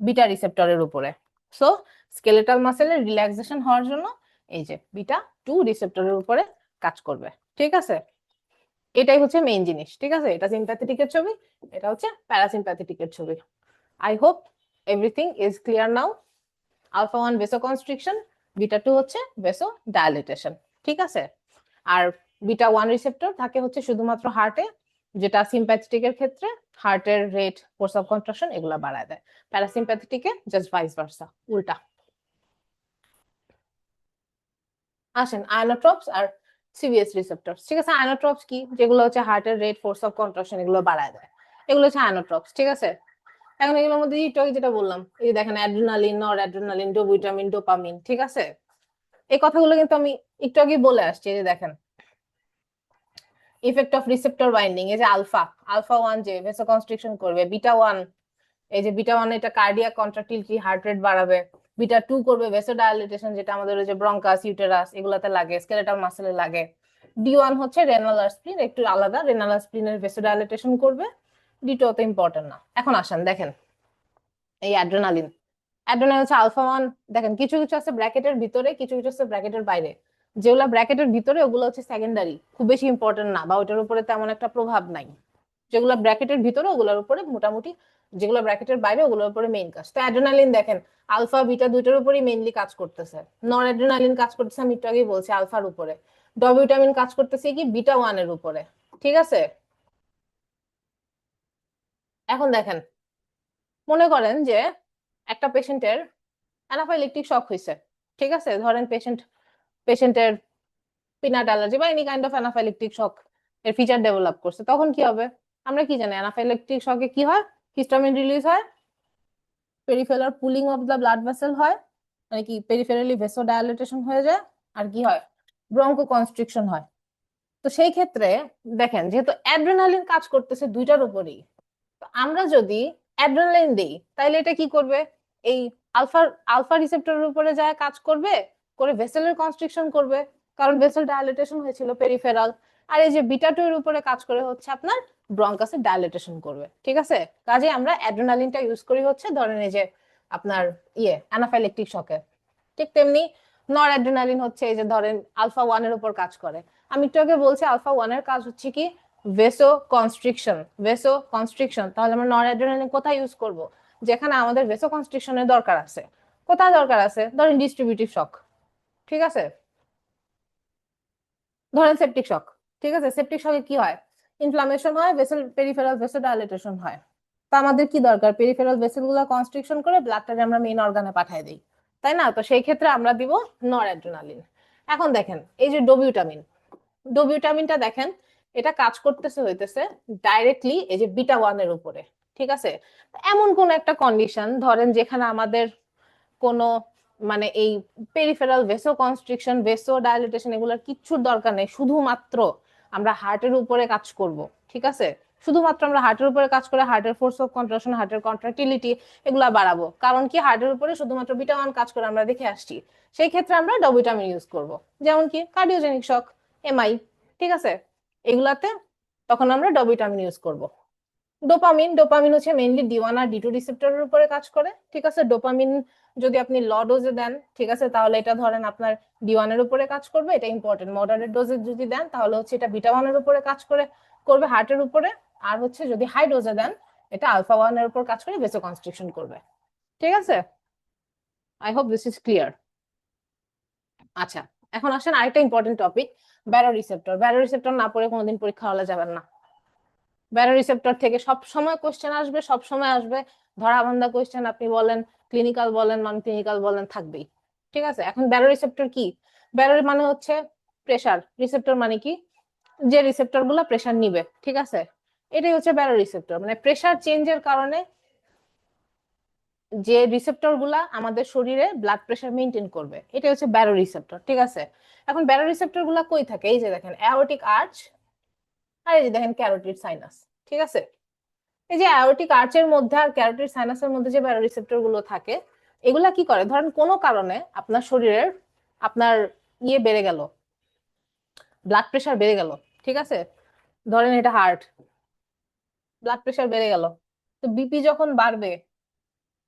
বিটা রিসেপ্টরের উপরে। সো স্কেলেটাল মাসেলের রিল্যাক্সেশন হওয়ার জন্য এই যে বিটা 2 রিসেপ্টরের উপরে কাজ করবে, ঠিক আছে? এটাই হচ্ছে মেইন জিনিস, ঠিক আছে? এটা সিম্প্যাথেটিকের ছবি, এটা হচ্ছে প্যারাসিম্প্যাথেটিকের ছবি। I hope everything is clear now. Alpha 1 vasoconstriction, beta 2 হচ্ছে ভেসো ডায়ালিটেশন, ঠিক আছে? আর বিটা 1 রিসেপ্টর থাকে হচ্ছে শুধুমাত্র হার্টে, যেটা সিম্প্যাথেটিকের ক্ষেত্রে হার্টের রেট, ফোর্স অফ কন্ট্রাকশন এগুলা বাড়ায় দেয়। প্যারাসিম্প্যাথেটিকে জাস্ট ভাইস ভার্সা, উল্টা। আসেন আয়োনোট্রপস আর সিভিএস রিসেপ্টর, ঠিক আছে? আয়োনোট্রপস কি? যেগুলো হচ্ছে হার্টের রেট, ফোর্স অফ কন্ট্রাকশন এগুলো বাড়ায় দেয়, এগুলো হচ্ছে আয়োনোট্রপস, ঠিক আছে? এখন এগুলোর মধ্যে একটু আগে যেটা বললাম, এই যে দেখেন অ্যাড্রিনালিন, নর অ্যাড্রিনালিন, ডোভিটামিন, ডোপামিন, ঠিক আছে? এই কথাগুলো কিন্তু আমি একটু আগে বলে আসছি। এই যে দেখেন ইফেক্ট অফ রিসেপ্টর বাইন্ডিং, এই যে আলফা, আলফা 1 যে ভেসো কনস্ট্রিকশন করবে, বিটা 1, এই যে বিটা 1 এটা কার্ডিয়াক কন্ট্রাক্টিলিটি, হার্ট রেট বাড়াবে। বিটা 2 করবে ভেসো ডায়ালিটেশন, যেটা আমাদের ওই যে ব্রঙ্কাস, ইউটেরাস এগুলাতে লাগে, স্কেলেটাল মাসেলে লাগে। ডি1 হচ্ছে রেনাল আর স্প্লিন, একটু আলাদা, রেনাল আর স্প্লিনের ভেসো ডায়ালিটেশন করবে। ডি2 অত ইম্পর্টেন্ট না। এখন আসেন দেখেন এই অ্যাড্রেনালিন, অ্যাড্রেনালিন হচ্ছে আলফা 1। দেখেন কিছু কিছু আছে ব্র্যাকেটের ভিতরে, কিছু কিছু আছে ব্র্যাকেটের বাইরে। যেগুলা ব্র্যাকেটের ভিতরে ওগুলো হচ্ছে সেকেন্ডারি, খুব বেশি ইম্পর্টেন্ট না, বা ওটার উপরে তেমন একটা প্রভাব নাই। যেগুলো ব্র্যাকেটের ভিতরে ওগুলোর উপরে মোটামুটি, যেগুলো ব্র্যাকেটের বাইরে ওগুলোর উপরে মেইন কাজ। তো অ্যাড্রেনালিন দেখেন আলফা বিটা দুইটার উপরেই মেইনলি কাজ করতেছে। নর অ্যাড্রেনালিন কাজ করতেছে, আমি একটু আগেই বলছি, আলফার উপরে। ডভিটামিন কাজ করতেছে কি বিটা 1 এর উপরে, ঠিক আছে? এখন দেখেন মনে করেন যে একটা পেশেন্টের অ্যানাফাইলেকটিক শক হয়েছে, ঠিক আছে? ধরেন পেশেন্টের পিনাট অ্যালার্জি বা এনি কাইন্ড অফ অ্যানাফাইলেকটিক শক এর ফিচার ডেভেলপ করছে, তখন কি হবে? আমরা কি জানি অ্যানাফাইলেকটিক শকে কি হয়? হিস্টামিন রিলিজ হয়, peripheral pooling of the blood vessel হয়, মানে কি পেরিফেরালি ভেসো ডায়ালিটেশন হয়ে যায়, আর কি হয়? ব্রঙ্কো কনস্ট্রিকশন হয়। তো সেই ক্ষেত্রে দেখেন যেহেতু অ্যাড্রেনালিন কাজ করতেছে দুইটার উপরেই, তো আমরা যদি অ্যাড্রেনালিন দেই তাইলে এটা কি করবে? এই আলফা আলফা রিসেপ্টরের উপরে যায় কাজ করবে, করে ভেসেলের কনস্ট্রিকশন করবে, কারণ ভেসেল ডায়ালিটেশন হয়েছিল পেরিফেরাল। আর এই যে বিটা 2 এর উপরে কাজ করে হচ্ছে আপনার ব্রঙ্কাসের ডায়ালিটেশন করবে, ঠিক আছে? কাজে আমরা অ্যাড্রেনালিনটা ইউজ করি হচ্ছে ধরেন এই যে আপনার অ্যানাফাইলেকটিক শকে। ঠিক তেমনি নর অ্যাড্রেনালিন হচ্ছে এই যে ধরেন আলফা 1 এর উপর কাজ করে। আমি একটু আগে বলছি আলফা 1 এর কাজ হচ্ছে কি ভেসো কনস্ট্রিকশন, ভেসো কনস্ট্রিকশন। তাহলে আমরা নর অ্যাড্রেনালিন কোথায় ইউজ করব? যেখানে আমাদের ভেসো কনস্ট্রিকশনের দরকার আছে। কোথায় দরকার আছে? ধরেন ডিস্ট্রিবিউটিভ শক, ঠিক আছে? ধরেন সেপটিক শক, ঠিক আছে? সেপটিক শকে কি হয়? ইনফ্লামেশন হয়, ভেসেল পেরিফেরাল ভেসো ডায়ালিটেশন হয়। তো আমাদের কি দরকার? পেরিফেরাল ভেসেল গুলো কনস্ট্রিকশন করে ব্লাডটাকে আমরা মেইন অর্গানে পাঠিয়ে দিই, তাই না? তো সেই ক্ষেত্রে আমরা দিব নর অ্যাড্রেনালিন। এখন দেখেন এই যে ডোবিউটামিন, ডোবিউটামিনটা দেখেন এটা কাজ করতেছে হইতেছে ডাইরেক্টলি এই যে বিটা 1 এর উপরে, ঠিক আছে? এমন কোন একটা কন্ডিশন ধরেন যেখানে আমাদের কোনো মানে এই পেরিফেরাল ভেসো কনস্ট্রিকশন, ভেসো ডায়ালিটেশন এগুলোর কিচ্ছুর দরকার নেই, শুধুমাত্র আমরা হার্টের উপরে কাজ করব, ঠিক আছে? শুধুমাত্র আমরা হার্টের উপরে কাজ করে হার্টের ফোর্স অফ কন্ট্রাকশন, হার্টের কন্ট্রাক্টিলিটি এগুলা বাড়াবো। কারণ কি হার্টের উপরে শুধুমাত্র বিটা 1 কাজ করে আমরা দেখে আসছি। সেই ক্ষেত্রে আমরা ডোভিটামিন ইউজ করব, যেমন কি কার্ডিওজেনিক শক, এমআই, ঠিক আছে? এগুলাতে তখন আমরা ডোভিটামিন ইউজ করব। ডোপামিন ডোপামিন হচ্ছে মেইনলি D1 আর D2 রিসেপ্টরের উপরে কাজ করে, ঠিক আছে। ডোপামিন যদি আপনি ল ডোজে দেন, ঠিক আছে, তাহলে এটা ধরেন আপনার D1 এর উপরে কাজ করবে, এটা ইম্পর্টেন্ট। মডারেট ডোজে যদি দেন তাহলে হচ্ছে এটা বিটা 1 এর উপরে কাজ করবে হার্টের উপরে। আর হচ্ছে যদি হাই ডোজে দেন, এটা আলফা 1 এর উপর কাজ করে ভেসোকনস্ট্রিকশন করবে, ঠিক আছে। I hope this is clear. আচ্ছা, এখন আসেন আরেকটা ইম্পর্টেন্ট টপিক, ব্যারোরিসেপ্টর। ব্যারোরিসেপ্টর না পড়ে কোনোদিন পরীক্ষা হলে যাবেন না। ব্যারোরিসেপ্টর থেকে সব সময় কোশ্চেন আসবে, সব সময় আসবে, ধরাবান্ধা কোশ্চেন, আপনি বলেন ক্লিনিক্যাল বলেন নন ক্লিনিক্যাল বলেন, থাকবেই, ঠিক আছে। এখন ব্যারোরিসেপ্টর কি? ব্যারো মানে হচ্ছে প্রেসার, রিসেপ্টর মানে কি? যে রিসেপ্টর গুলা প্রেসার নিবে, ঠিক আছে। এটাই হচ্ছে ব্যারোরিসেপ্টর, মানে প্রেসার চেঞ্জের কারণে যে রিসেপ্টর গুলা আমাদের শরীরে ব্লাড প্রেসার মেনটেন করবে, এটা হচ্ছে ব্যারোরিসেপ্টর, ঠিক আছে। এখন ব্যারোরিসেপ্টর গুলা কই থাকে? এই যে দেখেন অ্যাওর্টিক আর্চ, আর এই যে দেখেন ক্যারোটিড সাইনাস, ঠিক আছে। এই যে অ্যাওর্টিক আর্চের মধ্যে আর ক্যারোটিড সাইনাসের মধ্যে যে ব্যারোরিসেপ্টর গুলো থাকে, এগুলা কি করে? ধরেন কোনো কারণে আপনার শরীরের আপনার বেড়ে গেল, ব্লাড প্রেসার বেড়ে গেল, ঠিক আছে। ধরেন এটা হার্ট, ব্লাড প্রেসার বেড়ে গেল, তো বিপি যখন বাড়বে,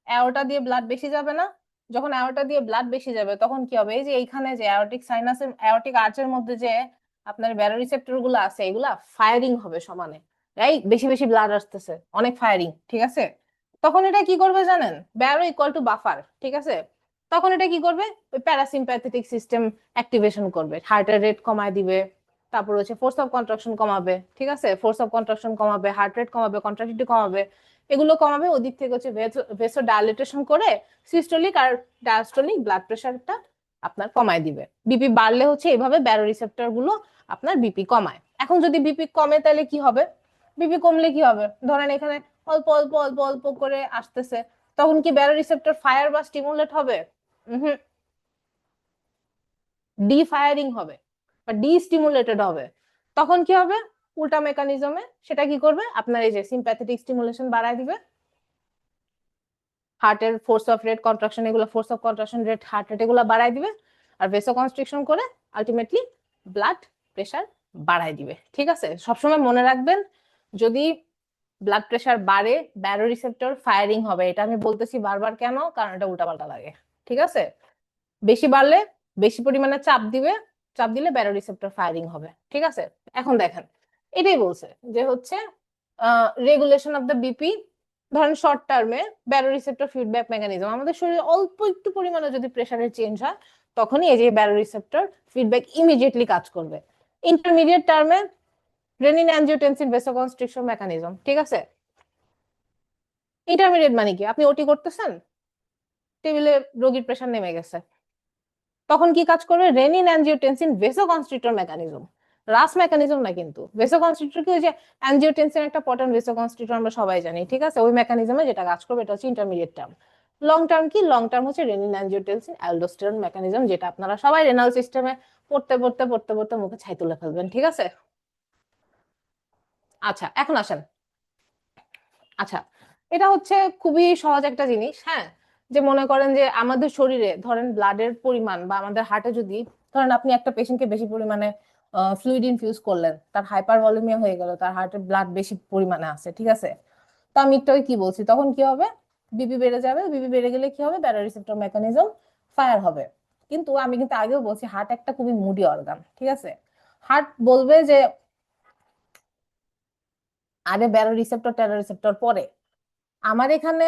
অ্যাওর্টা দিয়ে ব্লাড বেশি যাবে না? যখন অ্যাওর্টা দিয়ে ব্লাড বেশি যাবে তখন কি হবে? এই যে এইখানে যে অ্যাওর্টিক সাইনাসের অ্যাওর্টিক আর্চের মধ্যে যে আপনার ব্যারোরিসেপ্টর গুলো আছে, এগুলা ফায়ারিং হবে সমানে, এই বেশি বেশি ব্লাড আসতেছে, অনেক ফায়ারিং, ঠিক আছে। তখন এটা কি করবে জানেন? ব্যারো ইকুয়াল টু বাফার, ঠিক আছে। তখন এটা কি করবে? ওই প্যারাসিম্প্যাথেটিক সিস্টেম অ্যাক্টিভেশন করবে, হার্টের রেট কমায় দিবে, তারপর হচ্ছে ফোর্স অফ কন্ট্রাকশন কমাবে, ঠিক আছে। ফোর্স অফ কন্ট্রাকশন কমাবে, হার্ট রেট কমাবে, কন্ট্রাক্টিভিটি কমাবে, এগুলো কমাবে। ওদিক থেকে হচ্ছে ভেসো ডাইলেটেশন করে সিস্টোলিক আর ডায়াস্টোলিক ব্লাড প্রেশারটা আপনার কমায় দিবে। বিপি বাড়লে হচ্ছে এইভাবে ব্যারোরিসেপ্টর গুলো আপনার বিপি কমায়। এখন যদি বিপি কমে তাহলে কি হবে? বিপি কমলে কি হবে? ধরেন এখানে অল্প অল্প অল্প অল্প করে আসতেছে, তখন কি ব্যারোরিসেপ্টর ফায়ার বা স্টিমুলেট হবে? হুম, ডি ফায়ারিং হবে বা ডি স্টিমুলেটেড হবে। তখন কি হবে? উল্টা মেকানিজমে সেটা কি করবে? আপনার এই যে সিম্প্যাথেটিক স্টিমুলেশন বাড়ায় দিবে, হার্টের ফোর্স অফ রেট কন্ট্রাকশন, এগুলো force of contraction rate heart rate এগুলো বাড়ায় দিবে, আর ভেসো কনস্ট্রিকশন করে আলটিমেটলি ব্লাড প্রেশার বাড়ায় দিবে, ঠিক আছে। সবসময় মনে রাখবেন, যদি ব্লাড প্রেশার বাড়ে ব্যারোরিসেপ্টর ফায়ারিং হবে। এটা আমি বলতেছি বারবার, কেন? কারণ এটা উল্টাপাল্টা লাগে, ঠিক আছে। বেশি বাড়লে বেশি পরিমাণে চাপ দিবে, চাপ দিলে ব্যারোরিসেপ্টর ফায়ারিং হবে, ঠিক আছে। এখন দেখেন, এটাই বলছে যে হচ্ছে রেগুলেশন অফ দ্য বিপি। ধরেন শর্ট টার্মে ব্যারোরিসেপ্টর ফিডব্যাক মেকানিজম, আমাদের শরীরে অল্প একটু পরিমাণে যদি প্রেসারের চেঞ্জ হয়, তখনই এই যে ব্যারোরিসেপ্টর ফিডব্যাক ইমিডিয়েটলি কাজ করবে। ইন্টারমিডিয়েট টার্মে রেনিন অ্যাঞ্জিওটেনসিন ভেসোকনস্ট্রিকশন মেকানিজম, ঠিক আছে। ইন্টারমিডিয়েট মানে কি? আপনি ওটি করতেছেন, টেবিলে রোগীর প্রেসার নেমে গেছে, তখন কি কাজ করবে? রেনিন অ্যাঞ্জিওটেনসিন ভেসোকনস্ট্রিক্টর মেকানিজম, রাস মেকানিজম না কিন্তু। ভেসোকনস্ট্রিক্টর কি? ওই যে অ্যাঞ্জিওটেনসিন একটা পটেন্ট ভেসোকনস্ট্রিক্টর, আমরা সবাই জানি, ঠিক আছে। ওই মেকানিজমে যেটা কাজ করবে এটা হচ্ছে ইন্টারমিডিয়েট টার্ম। লং টার্ম কি? লং টার্ম হচ্ছে রেনিন অ্যাঞ্জিওটেনসিন অ্যালডোস্টেরন মেকানিজম, যেটা আপনারা সবাই রেনাল সিস্টেমে পড়তে পড়তে পড়তে পড়তে মুখে ছাই তুলে ফেলবেন, ঠিক আছে। আচ্ছা, এখন আসেন। আচ্ছা, এটা হচ্ছে খুবই সহজ একটা জিনিস, হ্যাঁ। যে মনে করেন যে আমাদের শরীরে ধরেন ব্লাডের পরিমাণ বা আমাদের হার্টে যদি ধরেন আপনি একটা পেশেন্টকে বেশি পরিমাণে ফ্লুইড ইনফিউজ করলেন, তার হাইপার ভলিউমিয়া হয়ে গেল, তার হার্টে ব্লাড বেশি পরিমাণে আছে, ঠিক আছে। তো আমি একটু আগে কি বলছি, তখন কি হবে? বিপি বেড়ে যাবে। বিপি বেড়ে গেলে কি হবে? ব্যারোরিসেপ্টর মেকানিজম ফায়ার হবে। কিন্তু আমি কিন্তু আগেও বলছি, হার্ট একটা খুবই মুডি অর্গান, ঠিক আছে। হার্ট বলবে যে আরে ব্যারোরিসেপ্টর টেরোরিসেপ্টর পরে, আমার এখানে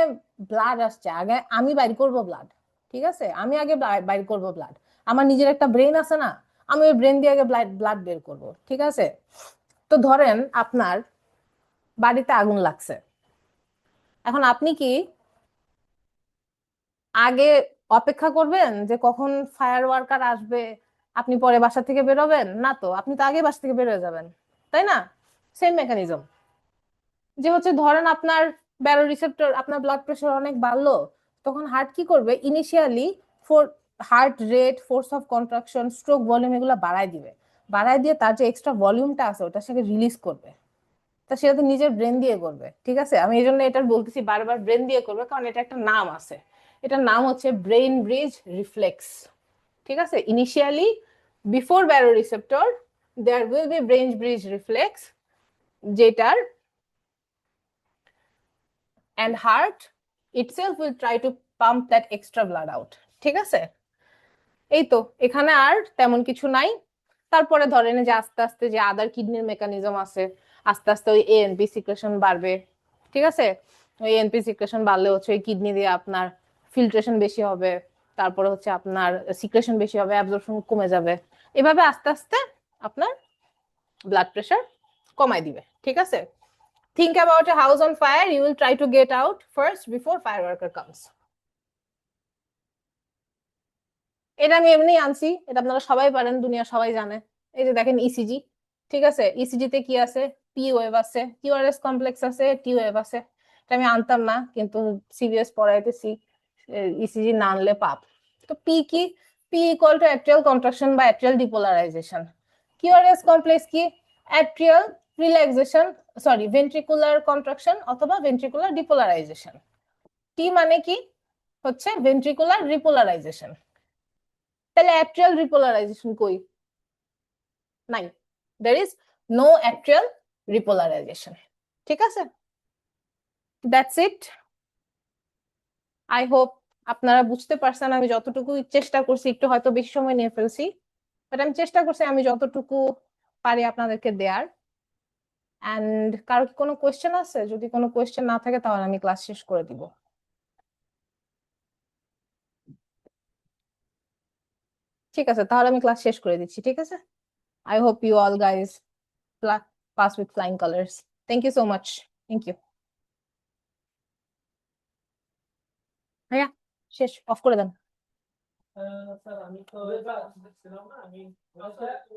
ব্লাড আসছে, আগে আমি বাইর করব ব্লাড, ঠিক আছে। আমি আগে বাইর করব ব্লাড। আমার নিজের একটা ব্রেন আছে না, আমি ওই ব্রেন দিয়ে আগে ব্লাড বের করব, ঠিক আছে। তো ধরেন আপনার বাড়িতে আগুন লাগছে, এখন আপনি কি আগে অপেক্ষা করবেন যে কখন ফায়ার ওয়ার্কার আসবে, আপনি পরে বাসা থেকে বেরোবেন? না তো, আপনি তো আগে বাসা থেকে বেরোয় যাবেন, তাই না? সেম মেকানিজম, যে হচ্ছে ধরেন আপনার ব্যারোরিসেপ্টর, আপনার ব্লাড প্রেশার অনেক বাড়লো, তখন হার্ট কি করবে? Initially four heart rate, force of contraction, stroke volume এগুলো বাড়ায় দিবে। বাড়ায় দিয়ে তার যে এক্সট্রা ভলিউমটা আছে ওটা সেটা রিলিজ করবে। তা সেটা তো নিজের ব্রেন দিয়ে করবে, ঠিক আছে। আমি এই জন্য এটার বলতেছি বারবার ব্রেন দিয়ে করবে, কারণ এটা একটা নাম আছে। এটার নাম হচ্ছে ব্রেন ব্রিজ রিফ্লেক্স, ঠিক আছে। Initially before baroreceptor there will be Bainbridge reflex, যেটার and heart itself will try to pump that extra blood out. ঠিক আছে? এই তো, এখানে আর তেমন কিছু নাই। তারপরে ধরেন যে আস্তে আস্তে যে আদার কিডনির মেকানিজম আছে, আস্তে আস্তে ওই এএনপি সিক্রেশন বাড়বে। ঠিক আছে? ওই এএনপি সিক্রেশন বাড়লে হচ্ছে ওই কিডনি দিয়ে আপনার ফিল্ট্রেশন বেশি হবে, তারপরে হচ্ছে আপনার সিক্রেশন বেশি হবে, অ্যাবজর্পশন কমে যাবে। এভাবে আস্তে আস্তে আপনার ব্লাড প্রেশার কমাই দিবে। ঠিক আছে? Think about a house on fire. You will try to get out first before fireworker comes. এটা আমি এমনি আনছি, এটা আপনারা সবাই পারেন, দুনিয়া সবাই জানে। এই যে দেখেন ইসিজি, ঠিক আছে? ইসিজি তে কি আছে? পি ওয়েভ আছে, কিউআরএস কমপ্লেক্স আছে, টি ওয়েভ আছে। এটা আমি আনতাম না, কিন্তু সিরিয়াস পড়াইতেছি, ইসিজি না আনলে পাপ। তো পি কি? P equal to atrial contraction বা অ্যাট্রিয়াল ডিপোলারাইজেশন। কিউআরএস কমপ্লেক্স কি? Atrial relaxation, sorry ventricular contraction অথবা ভেন্ট্রিকুলার ডিপোলারাইজেশন। টি মানে কি? হচ্ছে ভেন্ট্রিকুলার রিপোলারাইজেশন। তাহলে অ্যাট্রিয়াল রিপোলারাইজেশন কই? নাই, there is no atrial repolarization. ঠিক আছে? That's it. I hope আপনারা বুঝতে পারছেন। আমি যতটুকু চেষ্টা করছি, একটু হয়তো বেশি সময় নিয়ে ফেলছি, বাট আমি চেষ্টা করছি আমি যতটুকু পারি আপনাদেরকে দেয়ার। এন্ড কারো কি কোনো কোয়েশ্চেন আছে? যদি কোনো কোয়েশ্চেন না থাকে তাহলে আমি ক্লাস শেষ করে দিব। ঠিক আছে, তাহলে আমি ক্লাস শেষ করে দিচ্ছি। ঠিক আছে? I hope you all guys pass with flying colors. Thank you so much. Thank you. ভাইয়া শেষ, অফ করে দেন। স্যার আমি তো দেখছিলাম না, আমি আছে আছে।